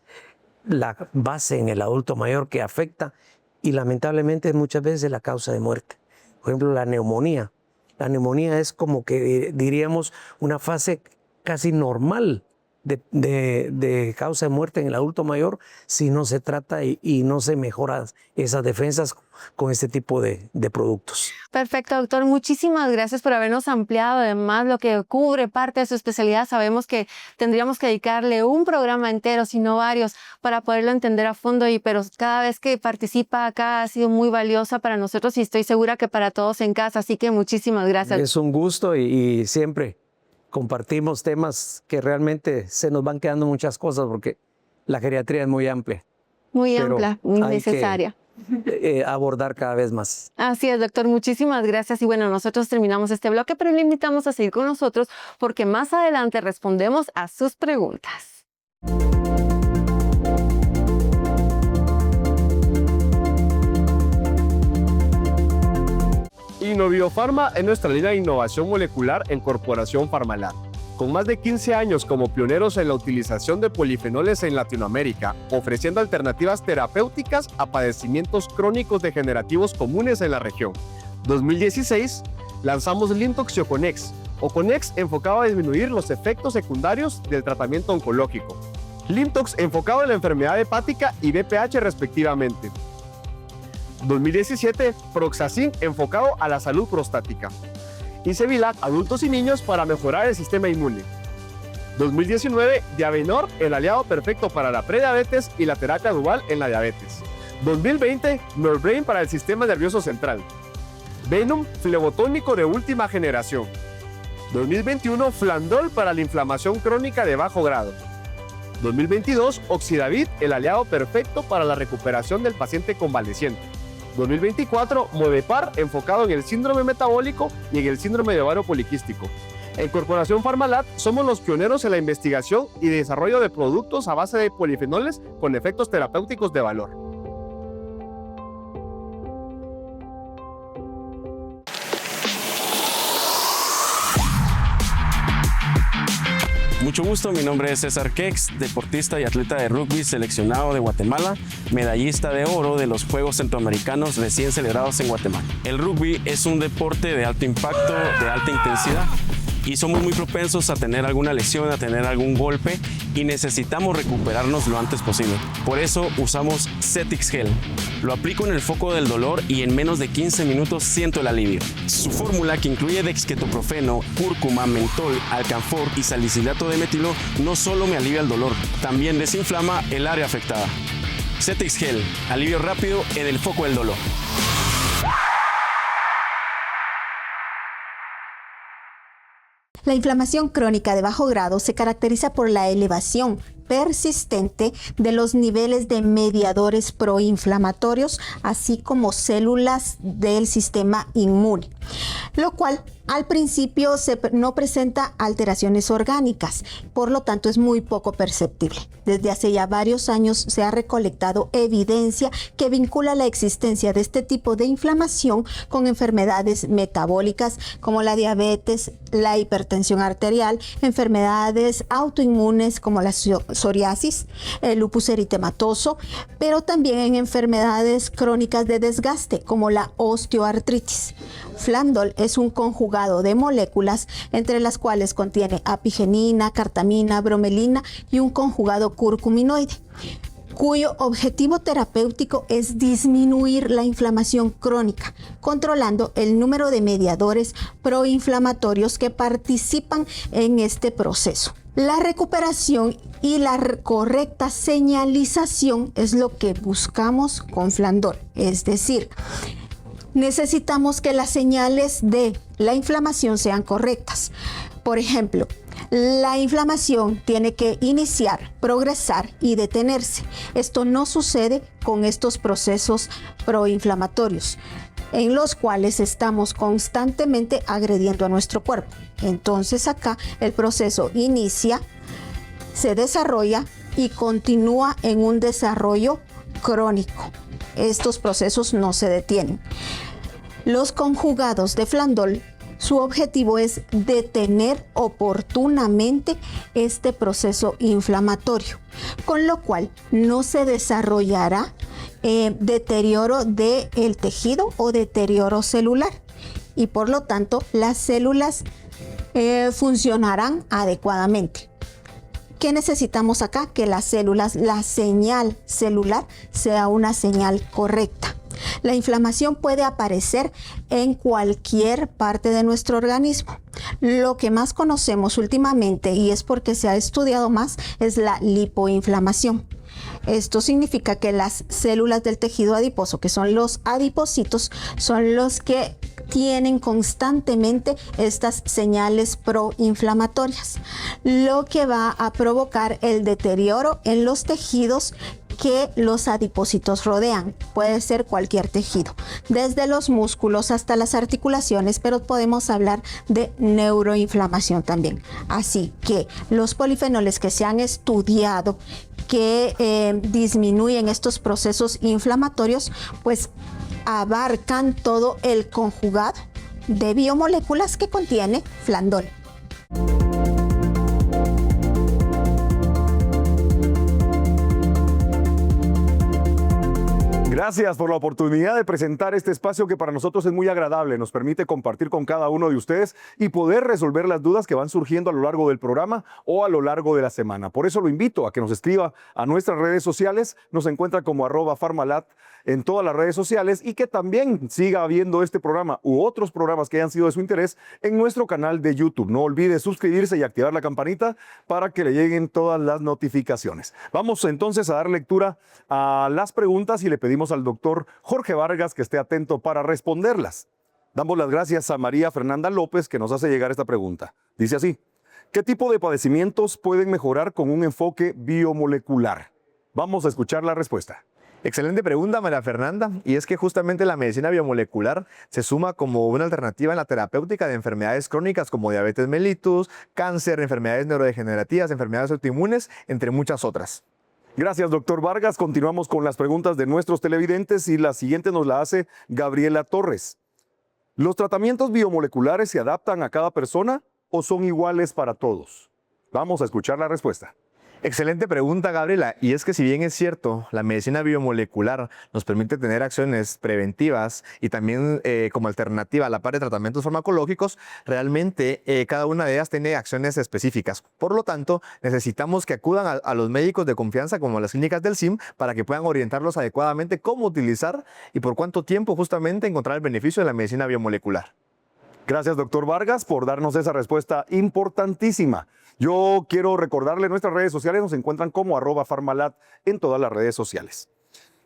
la base en el adulto mayor que afecta y lamentablemente muchas veces es la causa de muerte. Por ejemplo, la neumonía. La neumonía es como que diríamos una fase casi normal de causa de muerte en el adulto mayor si no se trata y no se mejoran esas defensas con este tipo de productos. Perfecto, doctor. Muchísimas gracias por habernos ampliado además lo que cubre parte de su especialidad. Sabemos que tendríamos que dedicarle un programa entero, si no varios, para poderlo entender a fondo, pero cada vez que participa acá ha sido muy valiosa para nosotros y estoy segura que para todos en casa. Así que muchísimas gracias. Es un gusto y siempre compartimos temas que realmente se nos van quedando muchas cosas porque la geriatría es muy amplia. Muy amplia, muy necesaria. Abordar cada vez más. Así es, doctor. Muchísimas gracias. Y bueno, nosotros terminamos este bloque, pero le invitamos a seguir con nosotros porque más adelante respondemos a sus preguntas. Innoviofarma es nuestra línea de innovación molecular en Corporación Farmalab. Con más de 15 años como pioneros en la utilización de polifenoles en Latinoamérica, ofreciendo alternativas terapéuticas a padecimientos crónicos degenerativos comunes en la región. 2016, lanzamos Limtox y Oconex. Oconex enfocado a disminuir los efectos secundarios del tratamiento oncológico. Limtox enfocado en la enfermedad hepática y BPH respectivamente. 2017, Proxacin enfocado a la salud prostática. Y Cevilat, adultos y niños para mejorar el sistema inmune. 2019, Diabenor, el aliado perfecto para la prediabetes y la terapia dual en la diabetes. 2020, Norbrain para el sistema nervioso central. Venom, flebotónico de última generación. 2021, Flandol para la inflamación crónica de bajo grado. 2022, Oxidavit, el aliado perfecto para la recuperación del paciente convaleciente. 2024, Movepar, enfocado en el síndrome metabólico y en el síndrome de ovario poliquístico. En Corporación Farmalab somos los pioneros en la investigación y desarrollo de productos a base de polifenoles con efectos terapéuticos de valor. Mucho gusto, mi nombre es César Kex, deportista y atleta de rugby seleccionado de Guatemala, medallista de oro de los Juegos Centroamericanos recién celebrados en Guatemala. El rugby es un deporte de alto impacto, de alta intensidad, y somos muy propensos a tener alguna lesión, a tener algún golpe, y necesitamos recuperarnos lo antes posible. Por eso usamos Cetix Gel. Lo aplico en el foco del dolor y en menos de 15 minutos siento el alivio. Su fórmula, que incluye dexquetoprofeno, cúrcuma, mentol, alcanfor y salicilato de metilo, no solo me alivia el dolor, también desinflama el área afectada. Cetix Gel, alivio rápido en el foco del dolor. La inflamación crónica de bajo grado se caracteriza por la elevación persistente de los niveles de mediadores proinflamatorios, así como células del sistema inmune, lo cual al principio no presenta alteraciones orgánicas, por lo tanto es muy poco perceptible. Desde hace ya varios años se ha recolectado evidencia que vincula la existencia de este tipo de inflamación con enfermedades metabólicas como la diabetes, la hipertensión arterial, enfermedades autoinmunes como la psoriasis, el lupus eritematoso, pero también en enfermedades crónicas de desgaste como la osteoartritis. Flandol es un conjugado de moléculas entre las cuales contiene apigenina, cartamina, bromelina y un conjugado curcuminoide, cuyo objetivo terapéutico es disminuir la inflamación crónica, controlando el número de mediadores proinflamatorios que participan en este proceso. La recuperación y la correcta señalización es lo que buscamos con Flandol, es decir, necesitamos que las señales de la inflamación sean correctas. Por ejemplo, la inflamación tiene que iniciar, progresar y detenerse. Esto no sucede con estos procesos proinflamatorios, en los cuales estamos constantemente agrediendo a nuestro cuerpo. Entonces acá el proceso inicia, se desarrolla y continúa en un desarrollo crónico. Estos procesos no se detienen. Los conjugados de Flandol, su objetivo es detener oportunamente este proceso inflamatorio, con lo cual no se desarrollará deterioro del tejido o deterioro celular, y por lo tanto las células funcionarán adecuadamente. ¿Qué necesitamos acá? Que las células, la señal celular sea una señal correcta. La inflamación puede aparecer en cualquier parte de nuestro organismo. Lo que más conocemos últimamente, y es porque se ha estudiado más, es la lipoinflamación. Esto significa que las células del tejido adiposo, que son los adipocitos, son los que tienen constantemente estas señales proinflamatorias, lo que va a provocar el deterioro en los tejidos que los adipocitos rodean. Puede ser cualquier tejido, desde los músculos hasta las articulaciones, pero podemos hablar de neuroinflamación también. Así que los polifenoles que se han estudiado que disminuyen estos procesos inflamatorios, pues abarcan todo el conjugado de biomoléculas que contiene Flandol. Gracias por la oportunidad de presentar este espacio que para nosotros es muy agradable. Nos permite compartir con cada uno de ustedes y poder resolver las dudas que van surgiendo a lo largo del programa o a lo largo de la semana. Por eso lo invito a que nos escriba a nuestras redes sociales. Nos encuentra como @Pharmalat en todas las redes sociales, y que también siga viendo este programa u otros programas que hayan sido de su interés en nuestro canal de YouTube. No olvide suscribirse y activar la campanita para que le lleguen todas las notificaciones. Vamos entonces a dar lectura a las preguntas y le pedimos al doctor Jorge Vargas que esté atento para responderlas. Damos las gracias a María Fernanda López, que nos hace llegar esta pregunta. Dice así: ¿qué tipo de padecimientos pueden mejorar con un enfoque biomolecular? Vamos a escuchar la respuesta. Excelente pregunta, María Fernanda, y es que justamente la medicina biomolecular se suma como una alternativa en la terapéutica de enfermedades crónicas como diabetes mellitus, cáncer, enfermedades neurodegenerativas, enfermedades autoinmunes, entre muchas otras. Gracias, doctor Vargas. Continuamos con las preguntas de nuestros televidentes y la siguiente nos la hace Gabriela Torres. ¿Los tratamientos biomoleculares se adaptan a cada persona o son iguales para todos? Vamos a escuchar la respuesta. Excelente pregunta, Gabriela. Y es que si bien es cierto, la medicina biomolecular nos permite tener acciones preventivas y también como alternativa a la par de tratamientos farmacológicos, realmente cada una de ellas tiene acciones específicas. Por lo tanto, necesitamos que acudan a los médicos de confianza como las clínicas del CIM para que puedan orientarlos adecuadamente cómo utilizar y por cuánto tiempo justamente encontrar el beneficio de la medicina biomolecular. Gracias, doctor Vargas, por darnos esa respuesta importantísima. Yo quiero recordarle nuestras redes sociales, nos encuentran como @Farmalab en todas las redes sociales.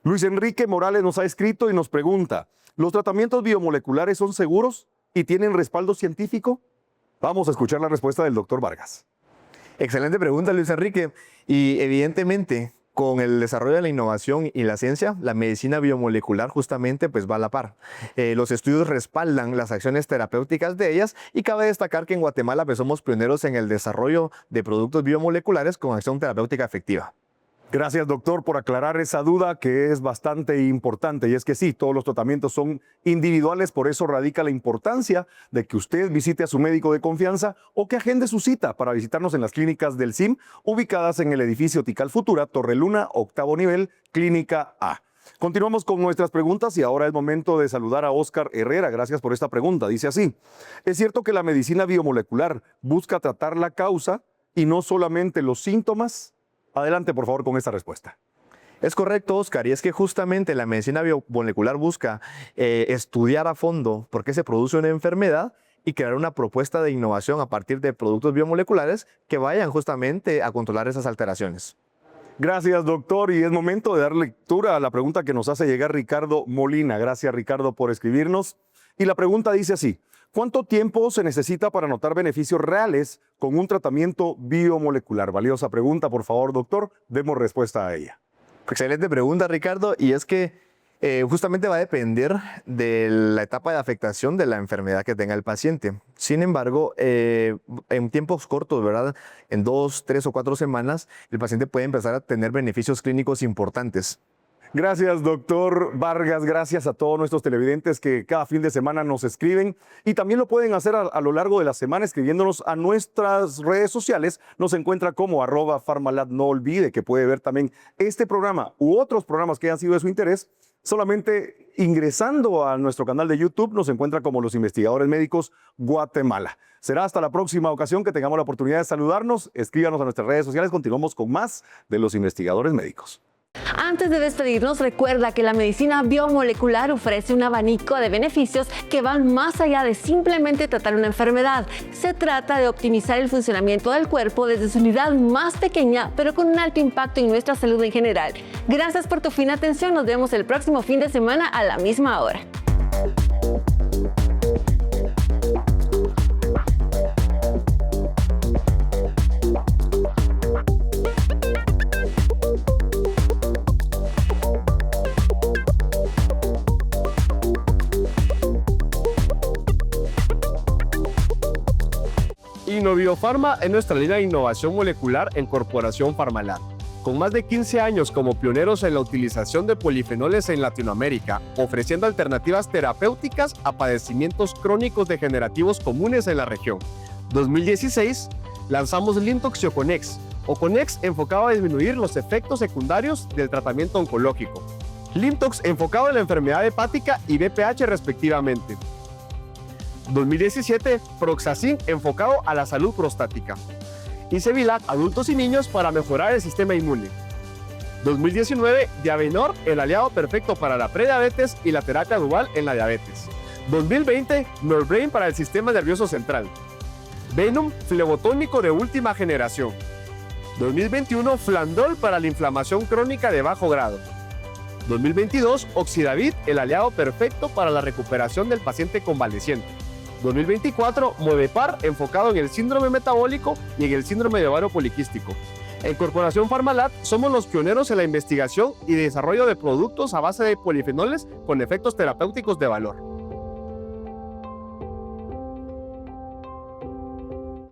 Luis Enrique Morales nos ha escrito y nos pregunta, ¿los tratamientos biomoleculares son seguros y tienen respaldo científico? Vamos a escuchar la respuesta del doctor Vargas. Excelente pregunta, Luis Enrique. Y evidentemente, con el desarrollo de la innovación y la ciencia, la medicina biomolecular justamente pues va a la par. Los estudios respaldan las acciones terapéuticas de ellas y cabe destacar que en Guatemala pues somos pioneros en el desarrollo de productos biomoleculares con acción terapéutica efectiva. Gracias, doctor, por aclarar esa duda que es bastante importante. Y es que sí, todos los tratamientos son individuales, por eso radica la importancia de que usted visite a su médico de confianza o que agende su cita para visitarnos en las clínicas del CIM, ubicadas en el edificio Tikal Futura, Torre Luna, 8º nivel, Clínica A. Continuamos con nuestras preguntas y ahora es momento de saludar a Óscar Herrera. Gracias por esta pregunta. Dice así, ¿es cierto que la medicina biomolecular busca tratar la causa y no solamente los síntomas? Adelante, por favor, con esta respuesta. Es correcto, Oscar, y es que justamente la medicina biomolecular busca estudiar a fondo por qué se produce una enfermedad y crear una propuesta de innovación a partir de productos biomoleculares que vayan justamente a controlar esas alteraciones. Gracias, doctor, y es momento de dar lectura a la pregunta que nos hace llegar Ricardo Molina. Gracias, Ricardo, por escribirnos. Y la pregunta dice así, ¿cuánto tiempo se necesita para notar beneficios reales con un tratamiento biomolecular? Valiosa pregunta, por favor, doctor, demos respuesta a ella. Excelente pregunta, Ricardo, y es que justamente va a depender de la etapa de afectación de la enfermedad que tenga el paciente. Sin embargo, en tiempos cortos, ¿verdad? En 2, 3 o 4 semanas, el paciente puede empezar a tener beneficios clínicos importantes. Gracias, doctor Vargas. Gracias a todos nuestros televidentes que cada fin de semana nos escriben y también lo pueden hacer a lo largo de la semana escribiéndonos a nuestras redes sociales. Nos encuentra como @Farmalab. No olvide que puede ver también este programa u otros programas que hayan sido de su interés. Solamente ingresando a nuestro canal de YouTube nos encuentra como Los Investigadores Médicos Guatemala. Será hasta la próxima ocasión que tengamos la oportunidad de saludarnos. Escríbanos a nuestras redes sociales. Continuamos con más de Los Investigadores Médicos. Antes de despedirnos, recuerda que la medicina biomolecular ofrece un abanico de beneficios que van más allá de simplemente tratar una enfermedad. Se trata de optimizar el funcionamiento del cuerpo desde su unidad más pequeña, pero con un alto impacto en nuestra salud en general. Gracias por tu fina atención. Nos vemos el próximo fin de semana a la misma hora. Innoviofarma es nuestra línea de innovación molecular en Corporación Farmalab. Con más de 15 años como pioneros en la utilización de polifenoles en Latinoamérica, ofreciendo alternativas terapéuticas a padecimientos crónicos degenerativos comunes en la región. 2016, lanzamos Limtox y Oconex. Oconex enfocado a disminuir los efectos secundarios del tratamiento oncológico. Limtox enfocado en la enfermedad hepática y BPH respectivamente. 2017, Proxacin enfocado a la salud prostática. Y Cevilac, adultos y niños para mejorar el sistema inmune. 2019, Diabenor, el aliado perfecto para la prediabetes y la terapia dual en la diabetes. 2020, Norbrain para el sistema nervioso central. Venom, flebotónico de última generación. 2021, Flandol para la inflamación crónica de bajo grado. 2022, Oxidavit, el aliado perfecto para la recuperación del paciente convaleciente. 2024, Movepar, enfocado en el síndrome metabólico y en el síndrome de ovario poliquístico. En Corporación Farmalab somos los pioneros en la investigación y desarrollo de productos a base de polifenoles con efectos terapéuticos de valor.